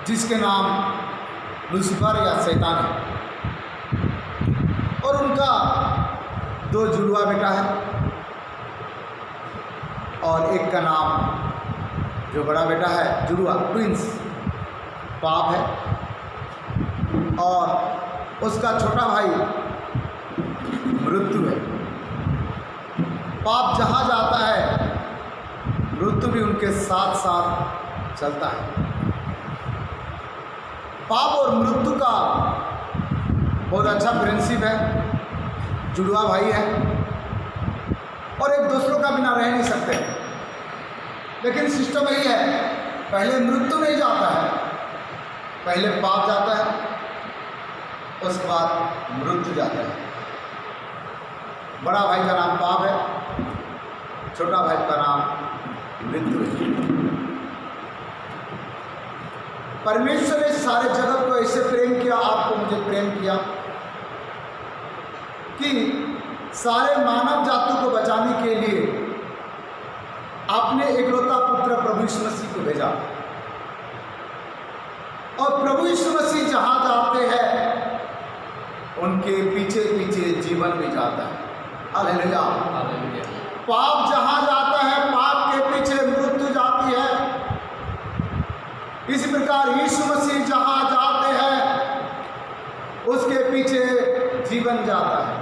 जिसके नाम लूसीफर या शैतान है, और उनका 2 जुड़वा बेटा है, और एक का नाम जो बड़ा बेटा है जुड़वा ट्विंस पाप है, और उसका छोटा भाई मृत्यु है। पाप जहाँ जाता है मृत्यु भी उनके साथ साथ चलता है। पाप और मृत्यु का बहुत अच्छा प्रिंसिप है, जुड़वा भाई है और एक दूसरों का बिना रह नहीं सकते। लेकिन सिस्टम यही है, पहले मृत्यु नहीं जाता है, पहले पाप जाता है, उसके बाद मृत्यु जाता है। बड़ा भाई का नाम पाप है, छोटा भाई का नाम मृत्यु है। परमेश्वर ने सारे जगत को ऐसे प्रेम किया, आपको मुझे प्रेम किया कि सारे मानव जाति को बचाने के लिए आपने एकलौता पुत्र प्रभु यीशु मसीह को भेजा, और प्रभु यीशु मसीह जहां जाते हैं उनके पीछे पीछे जीवन भी जाता है। हालेलुया। पाप जहां जाता है पाप के पीछे मृत्यु जाती है। इसी प्रकार यीशु मसीह जहां जाते हैं उसके पीछे जीवन जाता है।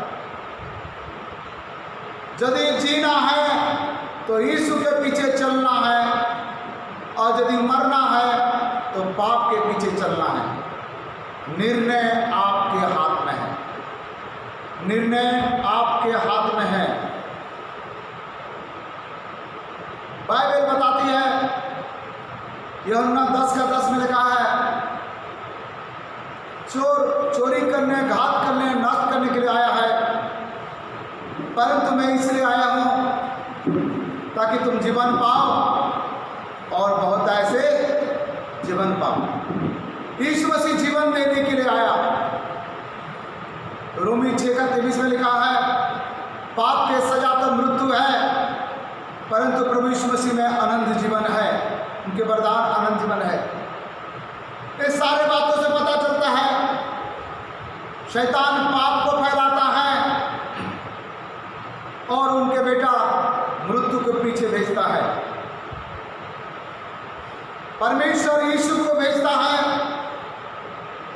यदि जीना है तो यीशु के पीछे चलना है, और यदि मरना है तो पाप के पीछे चलना है। निर्णय आपके हाथ में है, निर्णय आपके हाथ में है। बाइबल बताती है, यूहन्ना 10:10 में लिखा है, चोर चोरी करने, घात करने, नष्ट करने के लिए आया है, परंतु मैं इसलिए आया हूं ताकि तुम जीवन पाओ और बहुत ऐसे जीवन पाओ। यीशु मसीह जीवन देने के लिए आया। रोमी 6:23 में लिखा है, पाप के सजा तो मृत्यु है, परंतु प्रभु यीशु मसीह में अनंत जीवन है, उनके वरदान अनंत जीवन है। इस सारे बातों से पता चलता है शैतान पाप को फैलाता है और उनके बेटा मृत्यु के पीछे भेजता है। परमेश्वर यीशु को भेजता है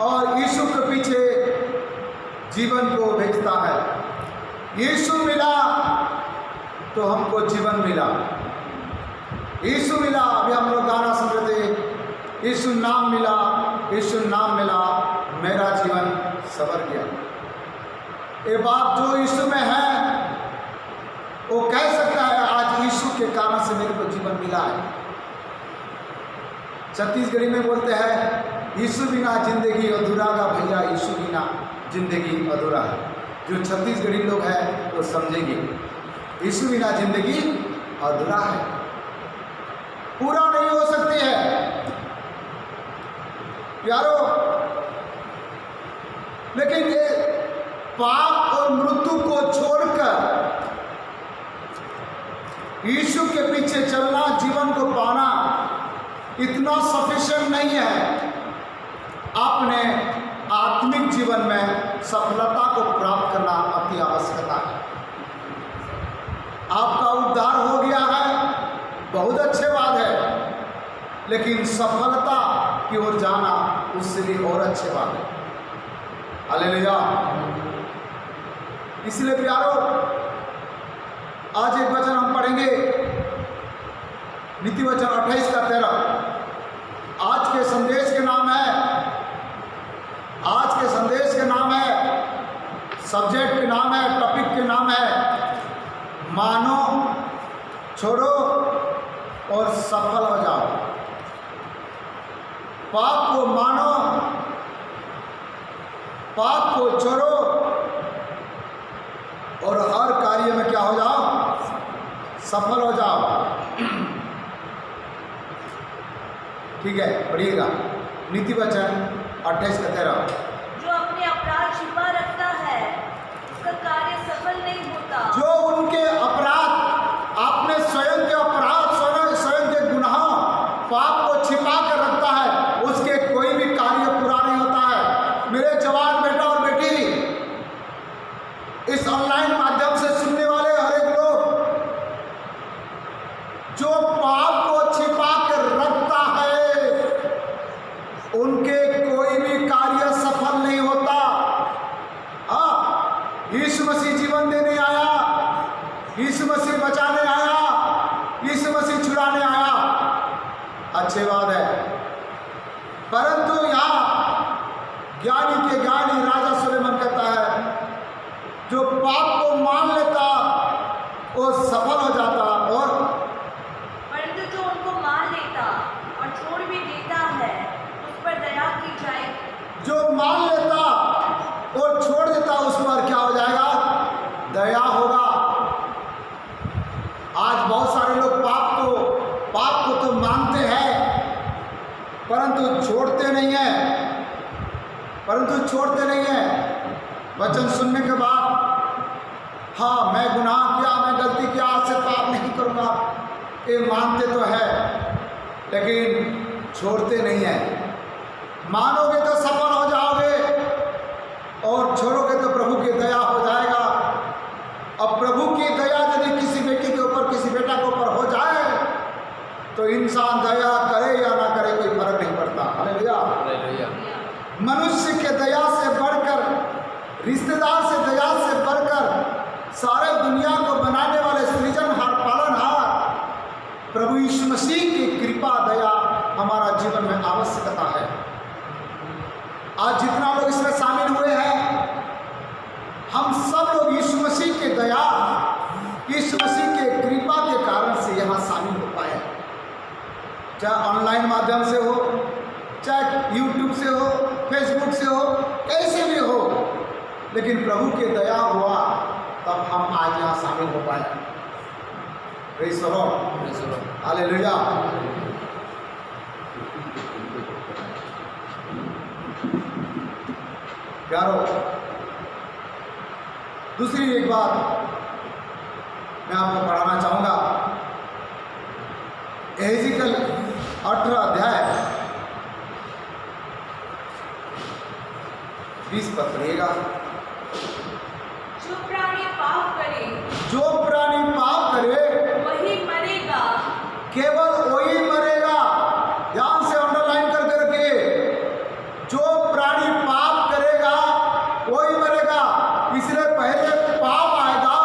और यीशु के पीछे जीवन को भेजता है। यीशु मिला तो हमको जीवन मिला, यीशु मिला। अभी हम लोग गाना सुन रहे थे, यीशु नाम मिला, यीशु नाम मिला, मेरा जीवन संवर गया। ये बात जो यीशु में है वो कह सकता है, आज यीशु के कारण से मेरे को जीवन मिला है। छत्तीसगढ़ी में बोलते हैं, यीशु बिना जिंदगी अधूरा का भैया, यीशु बिना जिंदगी अधूरा है। जो छत्तीसगढ़ी लोग हैं वो समझेंगे, यीशु बिना जिंदगी अधूरा है, पूरा नहीं हो सकती है। प्यारो, लेकिन ये पाप और मृत्यु को छोड़कर यीशु के पीछे चलना, जीवन को पाना इतना सफिशिएंट नहीं है। आपने आत्मिक जीवन में सफलता को प्राप्त करना अति आवश्यकता है। आपका उद्धार हो गया है, बहुत अच्छे बात है, लेकिन सफलता की ओर जाना उससे भी और अच्छे बात है। हालेलुया। इसलिए प्यारो, आज एक वचन हम पढ़ेंगे, नीति वचन 28:13। आज के संदेश के नाम है, आज के संदेश के नाम है, सब्जेक्ट के नाम है, टॉपिक के नाम है, मानो, छोड़ो और सफल हो जाओ। पाप को मानो, पाप को छोड़ो और हर कार्य में क्या हो जाओ, सफल हो जाओ। ठीक है, पढ़िएगा नीति वचन 28:13। जो अपने अपराध छिपा रखता है उसका कार्य सफल नहीं होता। जो उनके अपराध, आपने स्वयं के अपराध, स्वयं के गुनाह, पाप को छिपा कर रखता है, उसके कोई यीशु मसीह बचाने आया, यीशु मसीह छुड़ाने आया, अच्छी बात है। परंतु यहाँ ज्ञानी के ज्ञानी राजा सुलेमान कहता है जो पाप को मान लेता वो सफल हो जाता, और परंतु जो उनको मान लेता और छोड़ भी देता है उस पर दया की जाएगी। जो मान लेता और छोड़ देता उस पर क्या हो जाएगा? दया होगा। आज बहुत सारे लोग पाप को तो मानते हैं परंतु छोड़ते नहीं हैं। वचन सुनने के बाद हाँ मैं गुनाह किया, मैं गलती किया, आज से पाप नहीं करूँगा, ये मानते तो है लेकिन छोड़ते नहीं है। मानोगे तो सफल हो जाओगे और छोड़ोगे तो प्रभु की दया हो जाएगा। अब प्रभु की दया यदि किसी बेटे के ऊपर, किसी बेटा के ऊपर हो जाए तो इंसान दया करे या ना करे कोई फर्क नहीं पड़ता। हालेलुया। मनुष्य के दया से बढ़कर, रिश्तेदार से दया से बढ़कर, सारे दुनिया को बनाने वाले सृजनहार, पालनहार प्रभु यीशु मसीह की कृपा दया हमारा जीवन में आवश्यकता है। आज जितना लोग इसमें शामिल हुए हैं, हम सब लोग यीशु मसीह के दया, यीशु मसीह के कृपा के कारण से यहाँ शामिल हो पाए, चाहे ऑनलाइन माध्यम से हो, चाहे यूट्यूब से हो, फेसबुक से हो, कैसे भी हो, लेकिन प्रभु के दया हुआ तब हम आज यहाँ शामिल हो पाए। Praise the Lord, hallelujah. प्यारो, दूसरी एक बात मैं आपको पढ़ाना चाहूँगा। एहेजिकल 18 अध्याय 20 पद पढ़िएगा। जो प्राणी पाप करे वही मरेगा, केवल वही मरेगा। ध्यान से अंडरलाइन करके रखिए, जो प्राणी पाप करेगा वही मरेगा। इसलिए पहले पाप आएगा,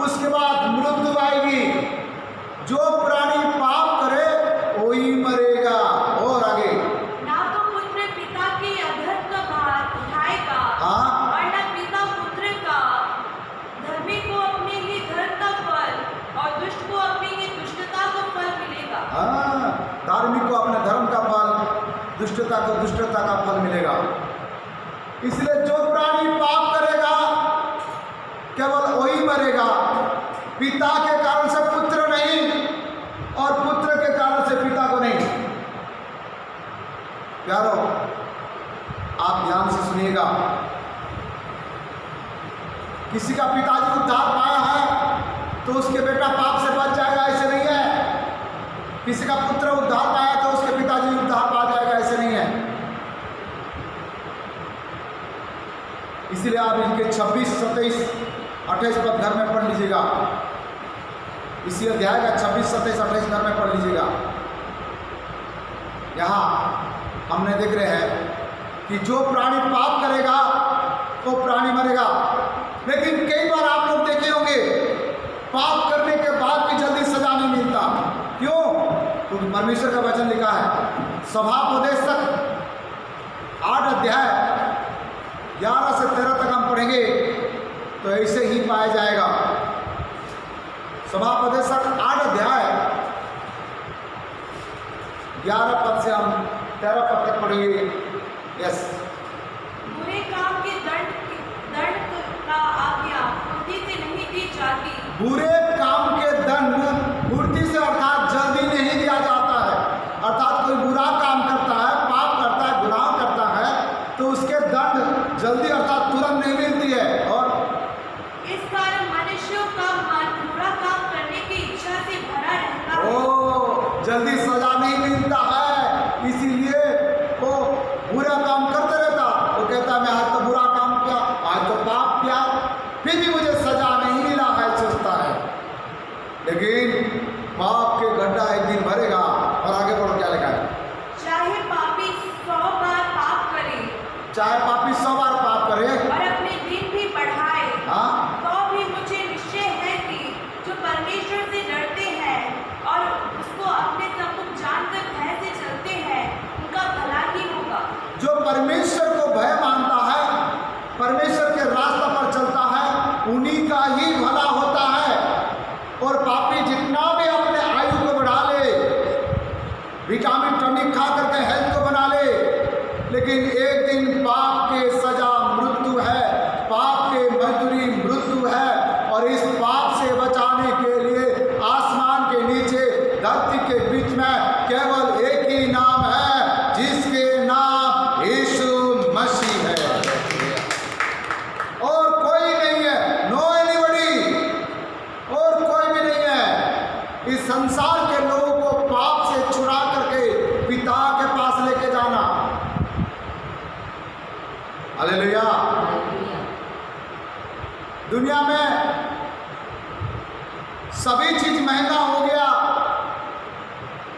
उसके बाद मृत्यु आएगी। जो प्राणी पाप करे वही मरेगा। और आगे, ना तो पुत्र पिता के अधर्म का भार उठाएगा, हाँ, और न पिता पुत्र का। धर्मी को अपने ही धर्म का फल और दुष्ट को अपनी ही दुष्टता का फल मिलेगा। हाँ, धार्मिक को अपने धर्म का फल, दुष्टता को दुष्टता का फल मिलेगा। इसलिए जो प्राणी पाप करेगा केवल वही मरेगा। पिता के कारण से पुत्र नहीं, और पुत्र के कारण से पिता को नहीं। प्यारो, आप ध्यान से सुनिएगा। किसी का पिताजी उद्धार पाया है तो उसके बेटा पाप से बच जाएगा, ऐसे नहीं है। किसी का पुत्र उद्धार पाया तो उसके पिताजी उद्धार पा जाएगा, ऐसे नहीं है। इसलिए आप इनके 26, 27, 28 पद घर में पढ़ लीजिएगा। इसी अध्याय का 26, 27, 28 घर में पढ़ लीजिएगा। यहाँ हमने देख रहे हैं कि जो प्राणी पाप करेगा वो प्राणी मरेगा। लेकिन कई बार आप लोग देखे होंगे पाप करने के बाद भी जल्दी सजा नहीं मिलता। क्यों? क्योंकि परमेश्वर का वचन लिखा है, सभापदेशक 8 अध्याय 11 से 13 तक हम पढ़ेंगे तो ऐसे ही पाया जाएगा। सभापदेशक 8 अध्याय 11 पद से हम 13 पद तक पढ़ेंगे। यस। बुरे काम के दंड का आज्ञा फुर्ती से नहीं दी जाती। बुरे काम के दंड फुर्ती से अर्थात जल्दी नहीं दिया जाता है। अर्थात कोई बुरा काम करता है, पाप करता है, गुनाह करता है तो उसके दंड जल्दी अर्थात तुरंत नहीं मिलती है। और इस कारण मनुष्यों का मन बुरा काम करने की इच्छा से भरा रहता है। ओ, जल्दी सजा नहीं मिलता है, इसीलिए वो बुरा काम करते रहता। वो कहता मैं आज तो बुरा काम किया, आज तो पाप किया, फिर भी मुझे सजा नहीं मिला है, सोचता है। सभी चीज महंगा हो गया,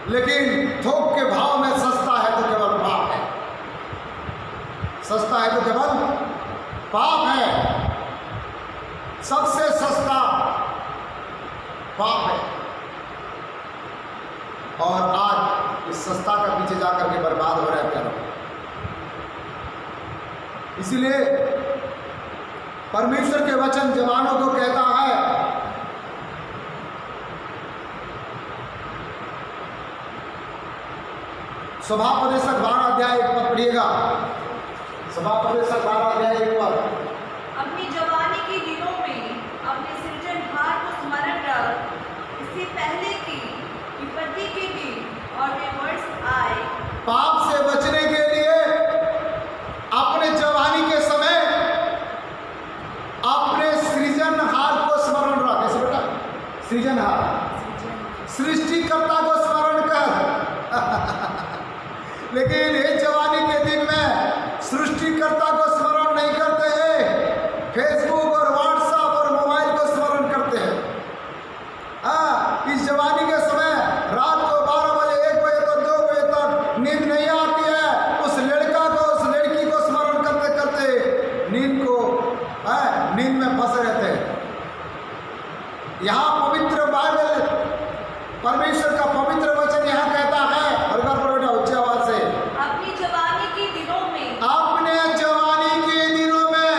लेकिन थोक के भाव में सस्ता है तो केवल पाप है। सस्ता है तो केवल पाप है। सबसे सस्ता पाप है। और आज इस सस्ता का पीछे जाकर के बर्बाद हो रहा है क्या? इसीलिए परमेश्वर के वचन जवानों को कहता है, स्वभावोपदेशक 12 अध्याय 1 पर पढ़िएगा। स्वभावोपदेशक 12 अध्याय 1 पर। अपनी जवानी के दिनों में अपने सृजनहार को स्मरण रख, इससे पहले कि विपत्ति के दिन और वे वर्ष आए। पाप से बचने के लिए अपने जवानी के समय अपने सृजनहार को स्मरण रख। कैसे बेटा? सृजनहार, सृष्टिकर्ता को स्मरण कर। लेकिन इस जवानी के दिन में सृष्टिकर्ता को स्मरण नहीं करते हैं, फेसबुक और व्हाट्सएप और मोबाइल को स्मरण करते हैं। इस जवानी के समय रात को 12 बजे 1 बजे तक 2 बजे तक नींद नहीं आती है, उस लड़का को उस लड़की को स्मरण करते करते नींद में फंसे रहते हैं। यहाँ पवित्र बाइबल, परमेश्वर का पवित्र वचन यहाँ कहता है, और बार बेटा उच्च आवाज से, अपनी जवानी के दिनों में, अपने जवानी के दिनों में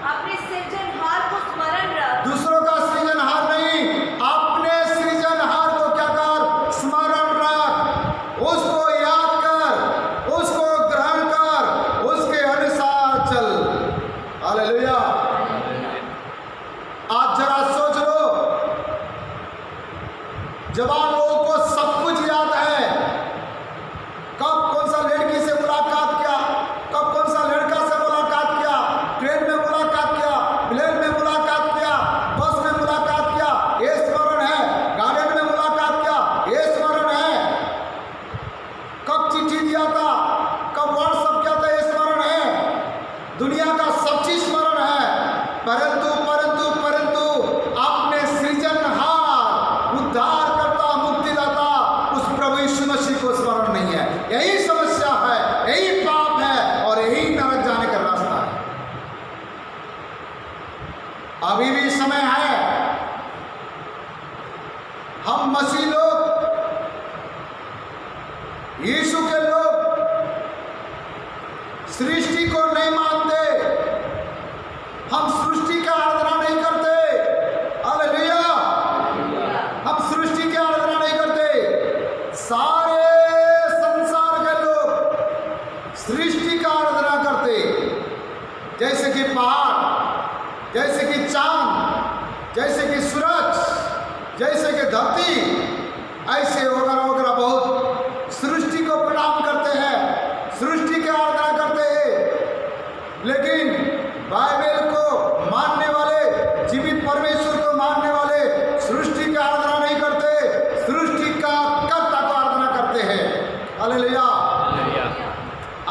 अपने सृजनहार को स्मरण रख। दूसरों का सृजनहार नहीं, अपने सृजनहार को क्या कर? स्मरण रख। उसको याद कर, उसको ग्रहण कर, उसके अनुसार चल। हालेलुया। आज जरा सोच लो, जवान लोगों को सब कुछ याद है। कब कौन सा लड़की से मुलाकात किया, कब कौन सा लड़का से मुलाकात किया, ट्रेन में मुलाकात किया, प्लेन में मुलाकात किया, बस में मुलाकात किया, ये स्मरण है। गार्डन में मुलाकात किया, ये स्मरण है। कब चिट्ठी दिया था, कब व्हाट्सएप किया था, ये स्मरण है। दुनिया का सब चीज स्मरण है, परंतु परंतु परंतु अपने सृजनहार, उद्धार करता, मुक्तिदाता उस प्रभु यीशु मसीह को स्मरण नहीं है। यही समस्या है, यही पाप है, और यही नरक जाने का रास्ता है। अभी भी समय है, हम मसीह लोग, यीशु के लोग सृष्टि को नहीं मानते, हम सृष्टि का आराधना नहीं करते। हालेलुया। हम सृष्टि की आराधना नहीं करते। सारे संसार के लोग सृष्टि का आराधना करते, जैसे कि पहाड़, जैसे कि चांद, जैसे कि सूरज, जैसे कि धरती, ऐसे वगैरह वगैरह बहुत सृष्टि को प्रणाम करते हैं, सृष्टि की आराधना करते हैं। लेकिन बाइबल को मानने वाले, जीवित परमेश्वर को मानने वाले सृष्टि की आराधना नहीं करते, सृष्टि का कर्ता को आराधना करते हैं। हालेलुया।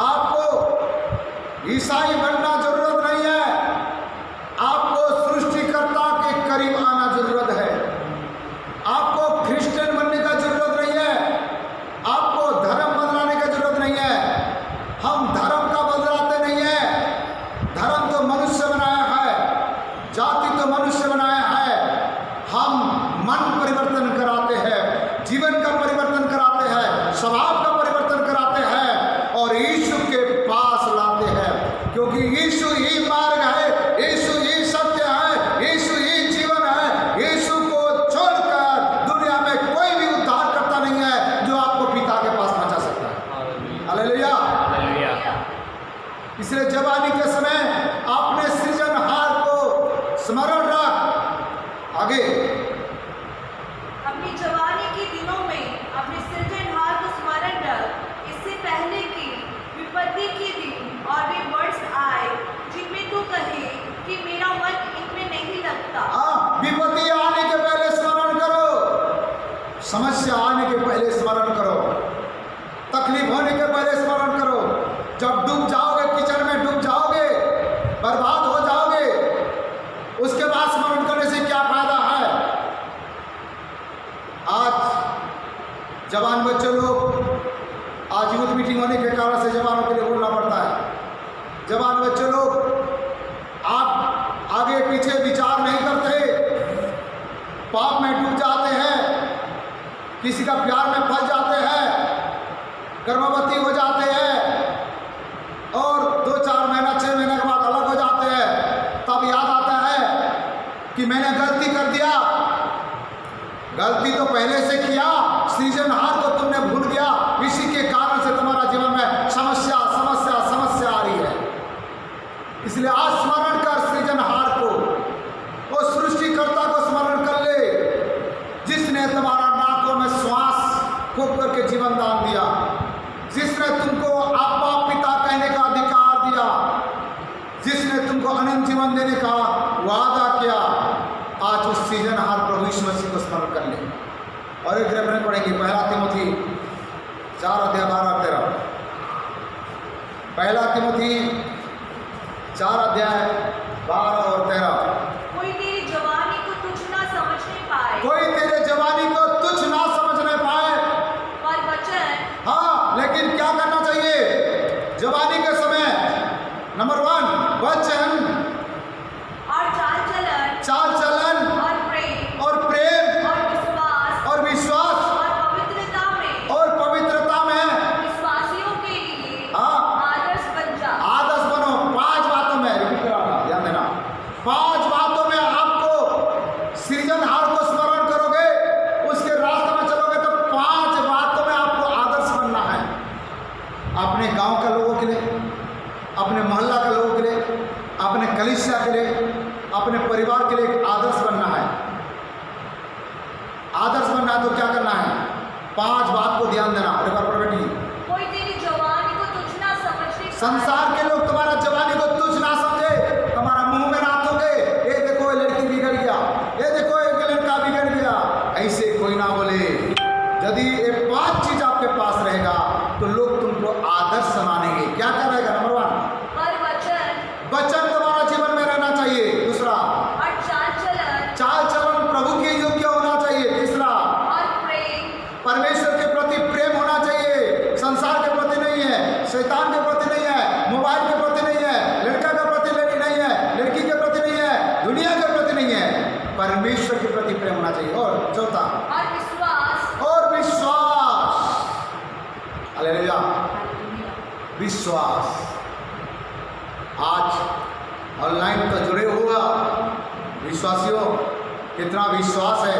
आपको ईसाई बनना जरूरत नहीं है, आपको सृष्टिकर्ता के करीब आना जरूरत है। आपको क्रिश्चियन बनने का जरूरत नहीं है, आपको धर्म बदलाने का जरूरत नहीं है। हम धर्म का बदलाते नहीं है। धर्म तो मनुष्य बनाया है, जाति तो मनुष्य बनाया है। हम मन परिवर्तन कराते हैं, जीवन का परिवर्तन कराते हैं, स्वभाव का परिवर्तन कराते हैं, और यीशु के पास लाते हैं। क्योंकि यीशु ही मार्ग है, यीशु ही सत्य है, यीशु ही जीवन है। यीशु को छोड़कर दुनिया में कोई भी उद्धार करता नहीं है जो आपको पिता के पास पहुंचा सकता है। हालेलुया। इसलिए जवानी के समय अपने सृजनहार को स्मरण रख। आगे, अपनी जवानी के दिनों में अपने सृजनहार को स्मरण रख, इससे पहले कि विपत्ति के दिन और वे वर्ष आए, जिनमें तू कहे कि मेरा मन इनमें नहीं लगता। विपत्ति आने के पहले स्मरण करो, समस्या आने के पहले स्मरण करो, तकलीफ होने के पहले स्मरण करो। जब डूब जाओगे, किचन में डूब जाओगे, बर्बाद हो जाओगे, उसके बाद स्मरण करने से क्या फायदा है? जवान बच्चे लोग, आज यूथ मीटिंग होने के कारण से जवानों के लिए बोलना पड़ता है। जवान बच्चे लोग, आप आगे पीछे विचार नहीं करते, पाप में डूब जाते हैं, किसी का प्यार में फंस जाते हैं, गर्भवती हो जाते हैं और 2-4 महीना 6 महीने के बाद अलग हो जाते हैं। तब याद आता है कि मैंने गलती कर दिया। गलती तो पहले से किया, सृजनहार को तुमने भूल गया, इसी के कारण से तुम्हारा जीवन में समस्या समस्या समस्या आ रही है। इसलिए आज स्मरण कर सृजनहार को, वो सृष्टिकर्ता को स्मरण कर ले, जिसने तुम्हारा नाकों में श्वास फूंक करके जीवन दान दिया, जिसने तुमको आपा पिता कहने का अधिकार दिया, जिसने तुमको अनंत जीवन देने का वादा किया। आज उस सृजनहार प्रभु यीशु मसीह को स्मरण कर ले। और एक रेफरेंस पढ़ेंगे, 1 तिमोथी 4:12-13। 1 तिमोथी 4:12 और 13। कोई तेरी जवानी को तुच्छ ना समझने पाए, कोई तेरे जवानी को तुच्छ ना समझने पाए। और वचन, हाँ, लेकिन क्या करना चाहिए जवानी के समय? नंबर 1 वचन और चाल चलन और प्रेम और विश्वास और पवित्रता में विश्वासियों के लिए हाँ, आदर्श बन जा। आदर्श बनो। 5 बातों में, रिपीट कराना, ध्यान देना, 5 बातों में आपको सृजनहार को स्मरण करोगे, उसके रास्ते में चलोगे तो 5 बातों में आपको आदर्श बनना है। अपने गांव के लोगों के लिए, अपने मोहल्ला के लोगों के लिए, अपने कलीसिया के लिए, अपने परिवार के लिए एक आदर्श बनना है। आदर्श बनना है तो क्या करना है? 5 बात को ध्यान देना। एक बार पढ़ बेटी। कोई तेरी जवानी को तुच्छ ना समझने पाए। संसार के लोग तुम्हारा जवानी को तुच्छ ना समझे, तुम्हारा मुंह में ना थोके, ये देखो ये लड़की बिगड़ गया, ये देखो ये लड़का बिगड़ गया, ऐसे कोई ना बोले। यदि ये 5 चीज आपके पास रहेगा तो लोग तुमको आदर्श मानेंगे। क्या क्या रहेगा? नंबर 1 वचन तुम्हारा जीवन में रहना चाहिए। दूसरा, और चाल चलन प्रभु के योग्य होना चाहिए। तीसरा, और प्रेम, परमेश्वर के प्रति प्रेम होना चाहिए। संसार के प्रति नहीं है, शैतान के प्रति नहीं है, मोबाइल के प्रति नहीं है, लड़का के प्रति नहीं है, लड़की के प्रति नहीं है, दुनिया के प्रति नहीं है, परमेश्वर के प्रति प्रेम होना चाहिए। और चौथा, और विश्वास। हालेलुया, विश्वास। आज ऑनलाइन तो जुड़े हुआ विश्वासियों, कितना विश्वास है।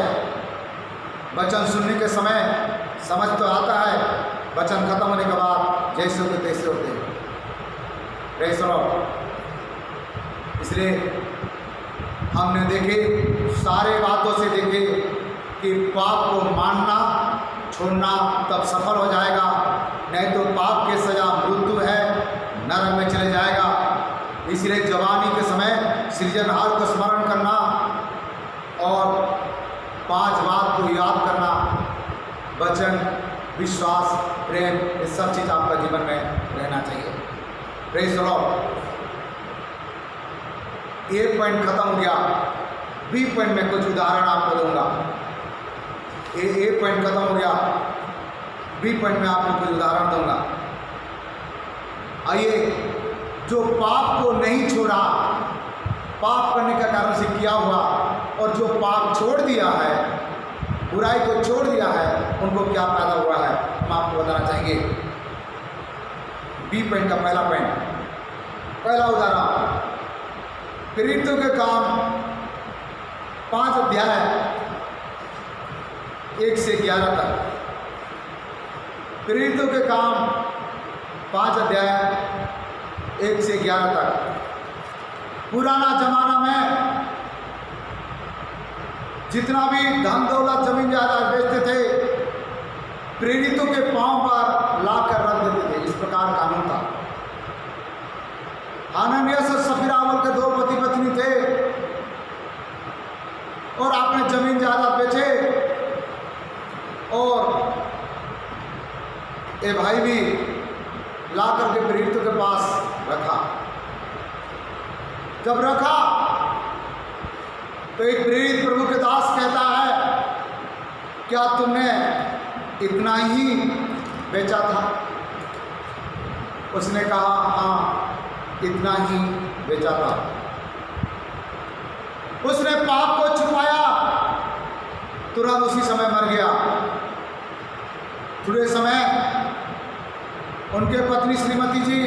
वचन सुनने के समय समझ तो आता है, वचन खत्म होने के बाद जैसे होते तैसे होते हैं। Praise the Lord. इसलिए हमने देखे, सारे बातों से देखे कि पाप को मानना छोड़ना तब सफल हो जाएगा, नहीं तो पाप की सजा मृत्यु है, नरक में चले जाएगा। इसलिए जवानी के समय सृजनहार को स्मरण करना और 5 बात को याद करना, वचन, विश्वास, प्रेम, ये सब चीज़ आपका जीवन में रहना चाहिए। Praise the Lord. A point खत्म हो गया, बी पॉइंट में कुछ उदाहरण आपको दूंगा। ए पॉइंट खत्म हो गया, बी पॉइंट में आपको कुछ उदाहरण दूंगा। आइए, जो पाप को नहीं छोड़ा, पाप करने का कारण से किया हुआ, और जो पाप छोड़ दिया है, बुराई को छोड़ दिया है, उनको क्या पैदा हुआ है हम आपको बताना चाहेंगे। बी पॉइंट का पहला पॉइंट, पहला उदाहरण, प्रेरितों के काम 5 अध्याय 1 से 11 तक। प्रेरितों के काम 5 अध्याय 1 से 11 तक। पुराना जमाना में जितना भी धन दौलत जमीन जायदाद बेचते थे, प्रेरितों के पांव पर लाकर रख देते थे। इस प्रकार कानून था। हनन्याह और सफीरा के 2 पति पत्नी थे और आपने जमीन जायदाद बेचे, और ये भाई भी ला करके प्रेरितों के पास रखा। जब रखा तो एक प्रेरित प्रभु के दास कहता है, क्या तुमने इतना ही बेचा था? उसने कहा हाँ, इतना ही बेचा था। उसने पाप को छुपाया, तुरंत उसी समय मर गया। थोड़े समय उनके पत्नी श्रीमती जी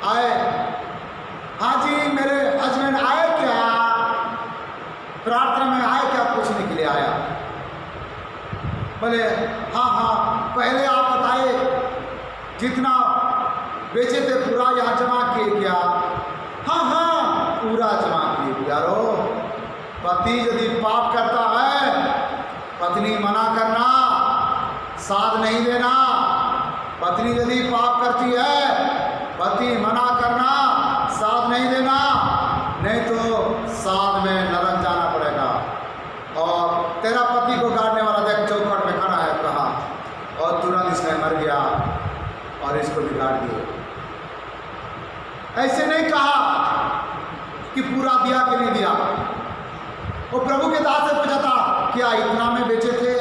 आए, हाँ जी मेरे हस्बैंड आए क्या, प्रार्थना में आए क्या पूछने के लिए आया। बोले हाँ हाँ, पहले आप बताए जितना बेचे थे पूरा यहाँ जमा किए क्या? हाँ हाँ पूरा जमा किए। यारो, पति यदि पाप करता है, पत्नी मना करना, साथ नहीं देना। पत्नी यदि पाप करती है, पति मना करना, साथ नहीं देना, नहीं तो साथ में नरक जाना पड़ेगा। और तेरा पति को गाड़ने वाला देख चौखट में खड़ा है, कहा, और तुरंत इसने मर गया और इसको भी गाड़ दिया। ऐसे नहीं कहा कि पूरा दिया कि नहीं दिया। वो प्रभु के दास से पूछा था, क्या इतना में बेचे थे?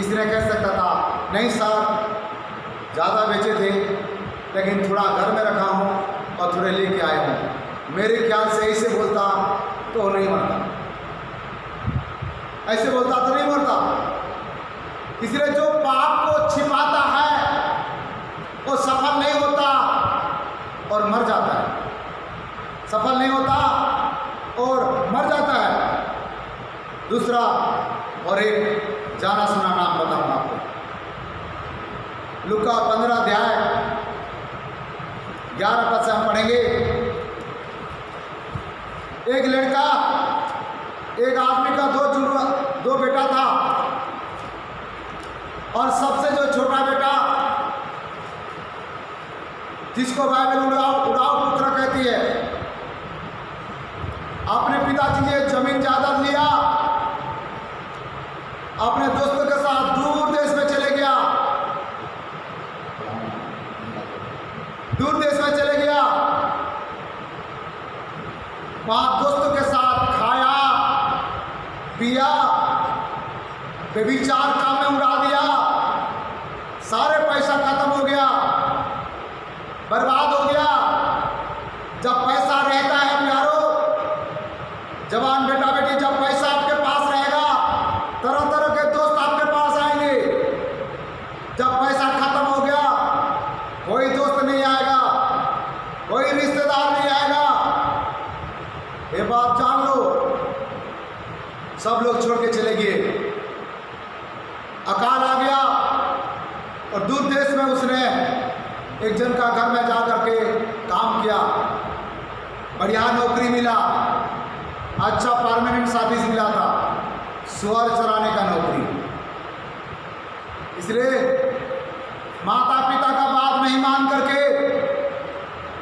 इसने कह सकता था, नहीं सर, ज़्यादा बेचे थे, लेकिन थोड़ा घर में रखा हूँ और थोड़े लेके आया हूँ। मेरे ख्याल से ऐसे बोलता तो वो नहीं मरता, ऐसे बोलता तो नहीं मरता। इसलिए जो पाप को छिपाता है वो सफल नहीं होता और मर जाता है। सफल नहीं होता और मर जाता है। दूसरा और एक जाना सुना नाम बताऊंगा आपको। लूका 15 अध्याय 11 पद से हम पढ़ेंगे। एक लड़का, एक आदमी का दो बेटा था, और सबसे जो छोटा बेटा, जिसको बाइबल उड़ाऊ पुत्र कहती है, अपने पिताजी ने जमीन जायदाद लिया, अपने दोस्तों के साथ दूर देश में चले गया, दूर देश में चले गया। वहां दोस्तों के साथ खाया पिया, व्यभिचार काम में उड़ा दिया, सारे पैसा खत्म हो गया, बर्बाद हो गया। जब पैसा रहता है प्यारो, जवान बेटा बेटी, जब पैसा आपके पास रहेगा, तरह तरह के दोस्त आपके पास आएंगे। जब पैसा खत्म हो गया, कोई दोस्त नहीं आएगा, कोई रिश्तेदार नहीं आएगा। ये बात जान लो। सब लोग छोड़ के चले गए, अकाल आ गया, और दूर देश में उसने एक जन का घर में जा करके काम किया, बढ़िया नौकरी मिला, अच्छा परमानेंट सर्विस मिला था, सुअर चराने का नौकरी। इसलिए माता पिता का बात नहीं मान करके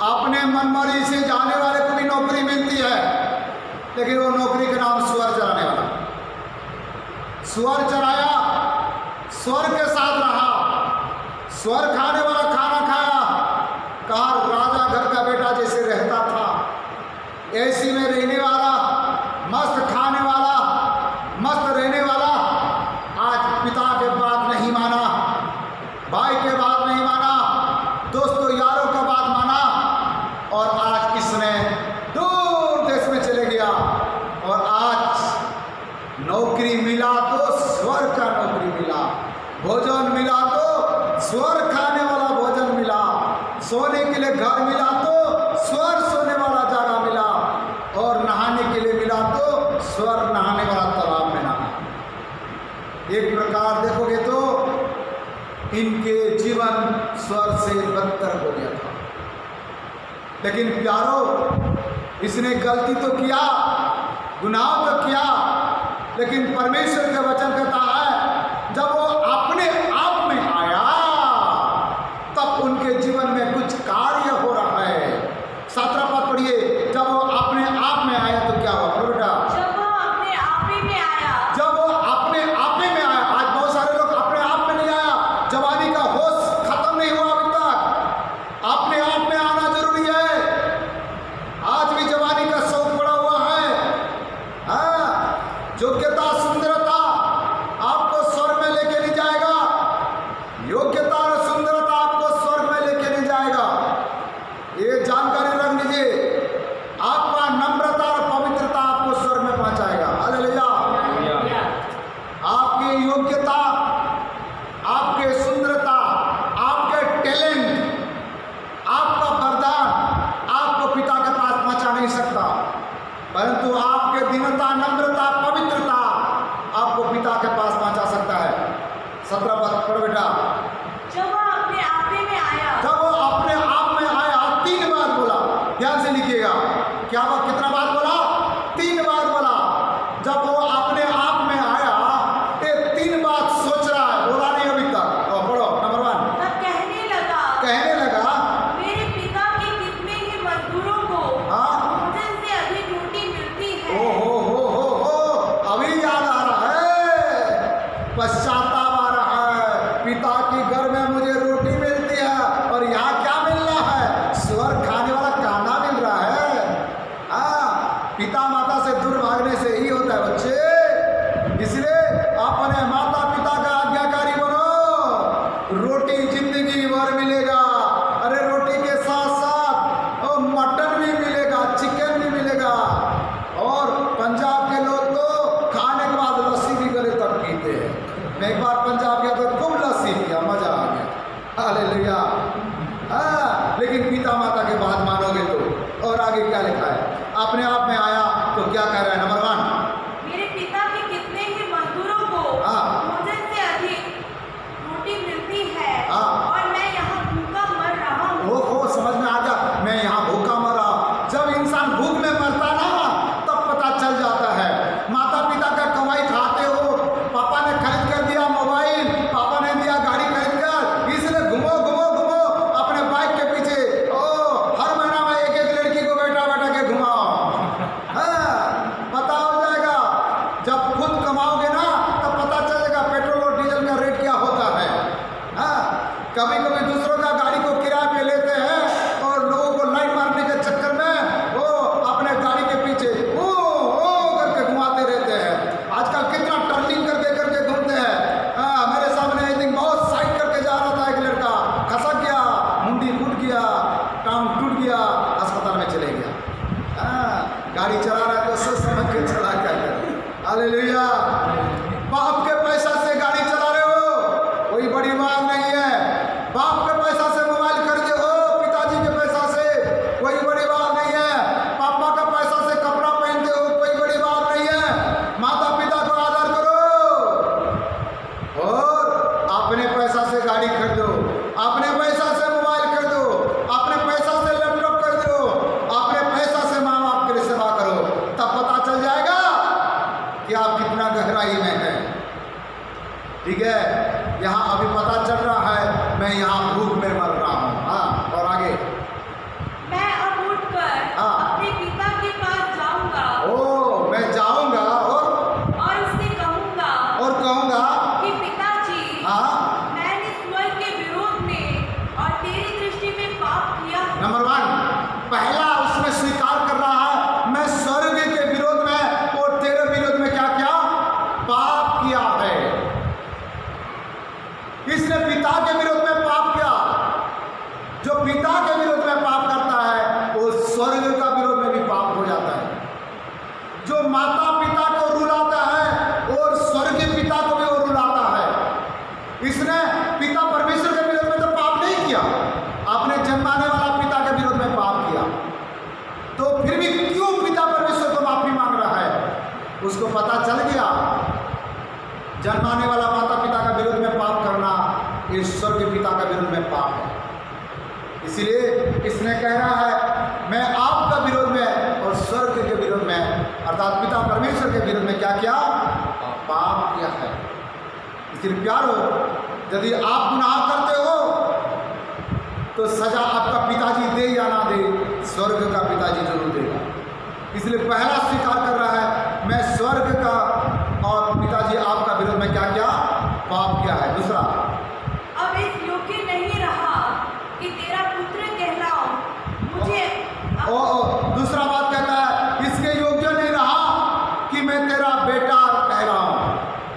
अपने मनमर्जी से जाने वाले को भी नौकरी मिलती है, लेकिन वो नौकरी का नाम सुअर चराने वाला। सुअर चराया, सुअर के साथ रहा, सुअर खाने वाला खाना खाया, कहा राजा घर का बेटा जैसे रहता था, एसी में रहने वाला, मस्त खाने वाला, मस्त रहने वाला, आज पिता के बात नहीं माना, भाई के बात नहीं माना, दोस्तों यारों का बात माना, और आज इसने दूर देश में चले गया। और आज नौकरी मिला तो स्वर्ग का नौकरी मिला, भोजन मिला तो स्वर्ग खाने वाला भोजन मिला, सोने के लिए घर मिला तो स्वर्ग सोने वाला जगह मिला, और नहाने के लिए मिला तो स्वर्ग नहाने वाला तालाब में नहा। एक प्रकार देखोगे तो इनके जीवन स्वर्ग से बदतर हो गया था। लेकिन प्यारो, इसने गलती तो किया, गुनाह तो किया, लेकिन परमेश्वर का वचन कहता है जब वो अपने आप में आया तब उनके जीवन में कुछ कार्य हो रहा है। 17 पद पढ़िए। जब वो अपने आप में आया तो क्या हुआ बेटा? जब वो अपने आप ही में आया। जब वो अपने आप में आया। आज बहुत सारे लोग अपने आप में नहीं आया, जवानी का होश खत्म नहीं हुआ अभी तक। अपने आप में आना जरूरी है। आज भी जवानी का शौक पड़ा हुआ है। हाँ, योग्यता सुंदरता आपको स्वर्ग में लेके पीते हैं। मैं एक बार पंजाब गया तो खूब लस्सी पिया, मजा आ गया, हालेलुया। हाँ, लेकिन पिता माता के बात मानोगे तो। और आगे क्या लिखा है? अपने आप में आया तो क्या कह रहा है? नंबर 1, मेरे पिता के कितने ही मजदूरों को भोजन से अधिक रोटी मिलती है और मैं यहाँ भूखा मर रहा हूँ। ओहो, समझ में आ गया, मैं यहाँ भूखा मर रहा हूँ। जब इंसान भूख में मरता ना, तब पता चल जाता है। माता पिता का कमाई खाते हो, पापा ने खरीद कर दिया मोबाइल, पापा ने दिया गाड़ी खरीद कर, इसलिए घूमो घूमो घूमो अपने बाइक के पीछे। ओ, हर महीना में एक एक लड़की को बैठा बैठा के घुमाओ। हाँ, पता हो जाएगा। जब खुद कमाओगे ना, तब पता चलेगा पेट्रोल और डीजल का रेट क्या होता है। हाँ, कभी कभी दूसरों का गाड़ी को किराए पे लेते हैं और लोगों को लाइन मारने के चक्कर में वो अपने गाड़ी के पीछे ओ करके घुमाते रहते हैं। आजकल कितना टर्निंग करके घूमते हैं। मेरे सामने एक दिन बहुत साइड करके जा रहा था, एक लड़का खसक गया, मुंडी फूट गया, टांग टूट गया, अस्पताल में चले गया। गाड़ी चला रहा है तो सोच समझ के चला, क्या करे। हालेलुया। बाप के पैसा से गाड़ी चला रहे हो, कोई बड़ी बात नहीं है। बाप के पैसा से मोबाइल खरीदे हो, पिताजी के पैसा से, कोई बड़ी बात नहीं है। पापा का पैसा से कपड़ा पहनते हो, कोई बड़ी बात नहीं है। माता पिता को आदर करो और अपने पैसा से गाड़ी खरीदो, अपने पैसा से मोबाइल खरीदो, अपने पैसा से लैपटॉप खरीदो, अपने पैसा से माँ बाप के लिए सेवा करो। तब पता चल जाएगा कि आप कितना गहराई में हैं। ठीक है, यहाँ अभी पता चल रहा है मैं यहाँ भूख में मर रहा हूँ। हाँ, और आगे? मैं अब उठकर अपने पिता के पास जाऊंगा। ओ, मैं जाऊंगा और उससे कहूंगा कि पिताजी, हाँ, मैंने स्वर्ग के विरोध में और तेरी दृष्टि में पाप किया है। नंबर 1, पहला उसमें स्वीकार कर रहा है, मैं स्वर्ग के विरोध में और तेरे विरोध में क्या किया? पाप किया है। इसने पिता के विरोध में पाप किया। जो पिता के विरोध में पाप करता है वो स्वर्ग का विरोध में भी पाप हो जाता है। जो माता पिता को रुलाता है और स्वर्गीय पिता को भी वो रुलाता है। इसने पिता परमेश्वर के विरोध में तो पाप नहीं किया, अपने जन्माने वाला पिता के विरोध में पाप किया। तो फिर भी क्यों पिता परमेश्वर को माफी मांग रहा है? उसको पता चल गया जन्माने वाला माता पिता का विरोध में पाप करना ईश्वर के पिता का विरोध में पाप है। इसलिए इसने कह रहा है मैं आपका विरोध में और स्वर्ग के विरोध में, अर्थात पिता परमेश्वर के विरोध में क्या किया? पाप किया है। इसलिए प्यारो, यदि आप गुनाह करते हो तो सजा आपका पिताजी दे या ना दे, स्वर्ग का पिताजी जरूर देगा। इसलिए पहला स्वीकार कर रहा है मैं स्वर्ग का और पिताजी आपका विरोध में क्या किया? पाप किया है। दूसरा, अब इस योग्य नहीं रहा कि तेरा पुत्र कहलाऊं, मुझे दूसरा बात कहता है इसके योग्य नहीं रहा कि मैं तेरा बेटा कहलाऊं।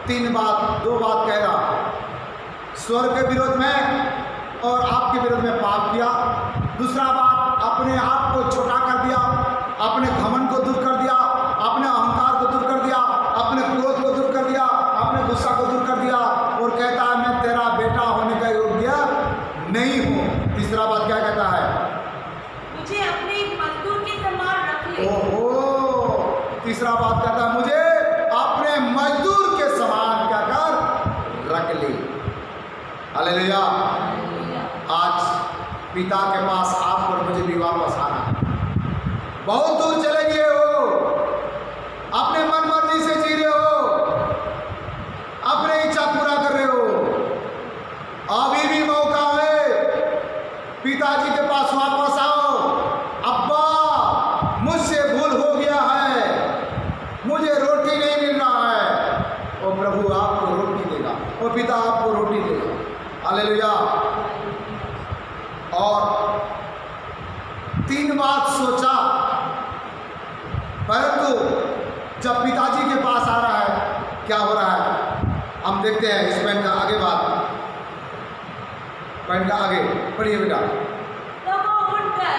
2 बात कह रहा, स्वर्ग के विरोध में और आपके विरोध में पाप किया। दूसरा बात, अपने आप को छोटा कर दिया, अपने घमंड को दूर कर दिया, अपने अहंकार को दूर कर दिया, अपने क्रोध को दूर कर दिया, अपने गुस्सा को दूर कर दिया और कहता है मैं तेरा बेटा होने का योग्य नहीं हूँ। तीसरा बात क्या कहता है? मुझे अपने मजदूर के समान रख ले। ओहो, तीसरा बात कहता है मुझे अपने मजदूर के समान क्या कर? रख ले। हालेलुया। आज पिता के पास आप और मुझे भी वापस आना है। बहुत दूर चले गए हो, अपने मन मर्जी से जी रहे हो, अपने इच्छा पूरा कर रहे हो। अभी भी मौका है, पिताजी के पास वापस आओ। अब्बा, मुझसे भूल हो गया है, मुझे रोटी नहीं मिल रहा है। और प्रभु आपको रोटी देगा और पिता आपको रोटी देगा। हालेलुया। और 3 बात सोचा, परंतु जब पिताजी के पास आ रहा है क्या हो रहा है हम देखते हैं। इस पॉइंट का आगे बात, पॉइंट का आगे पढ़िए बेटा। तो वो उठकर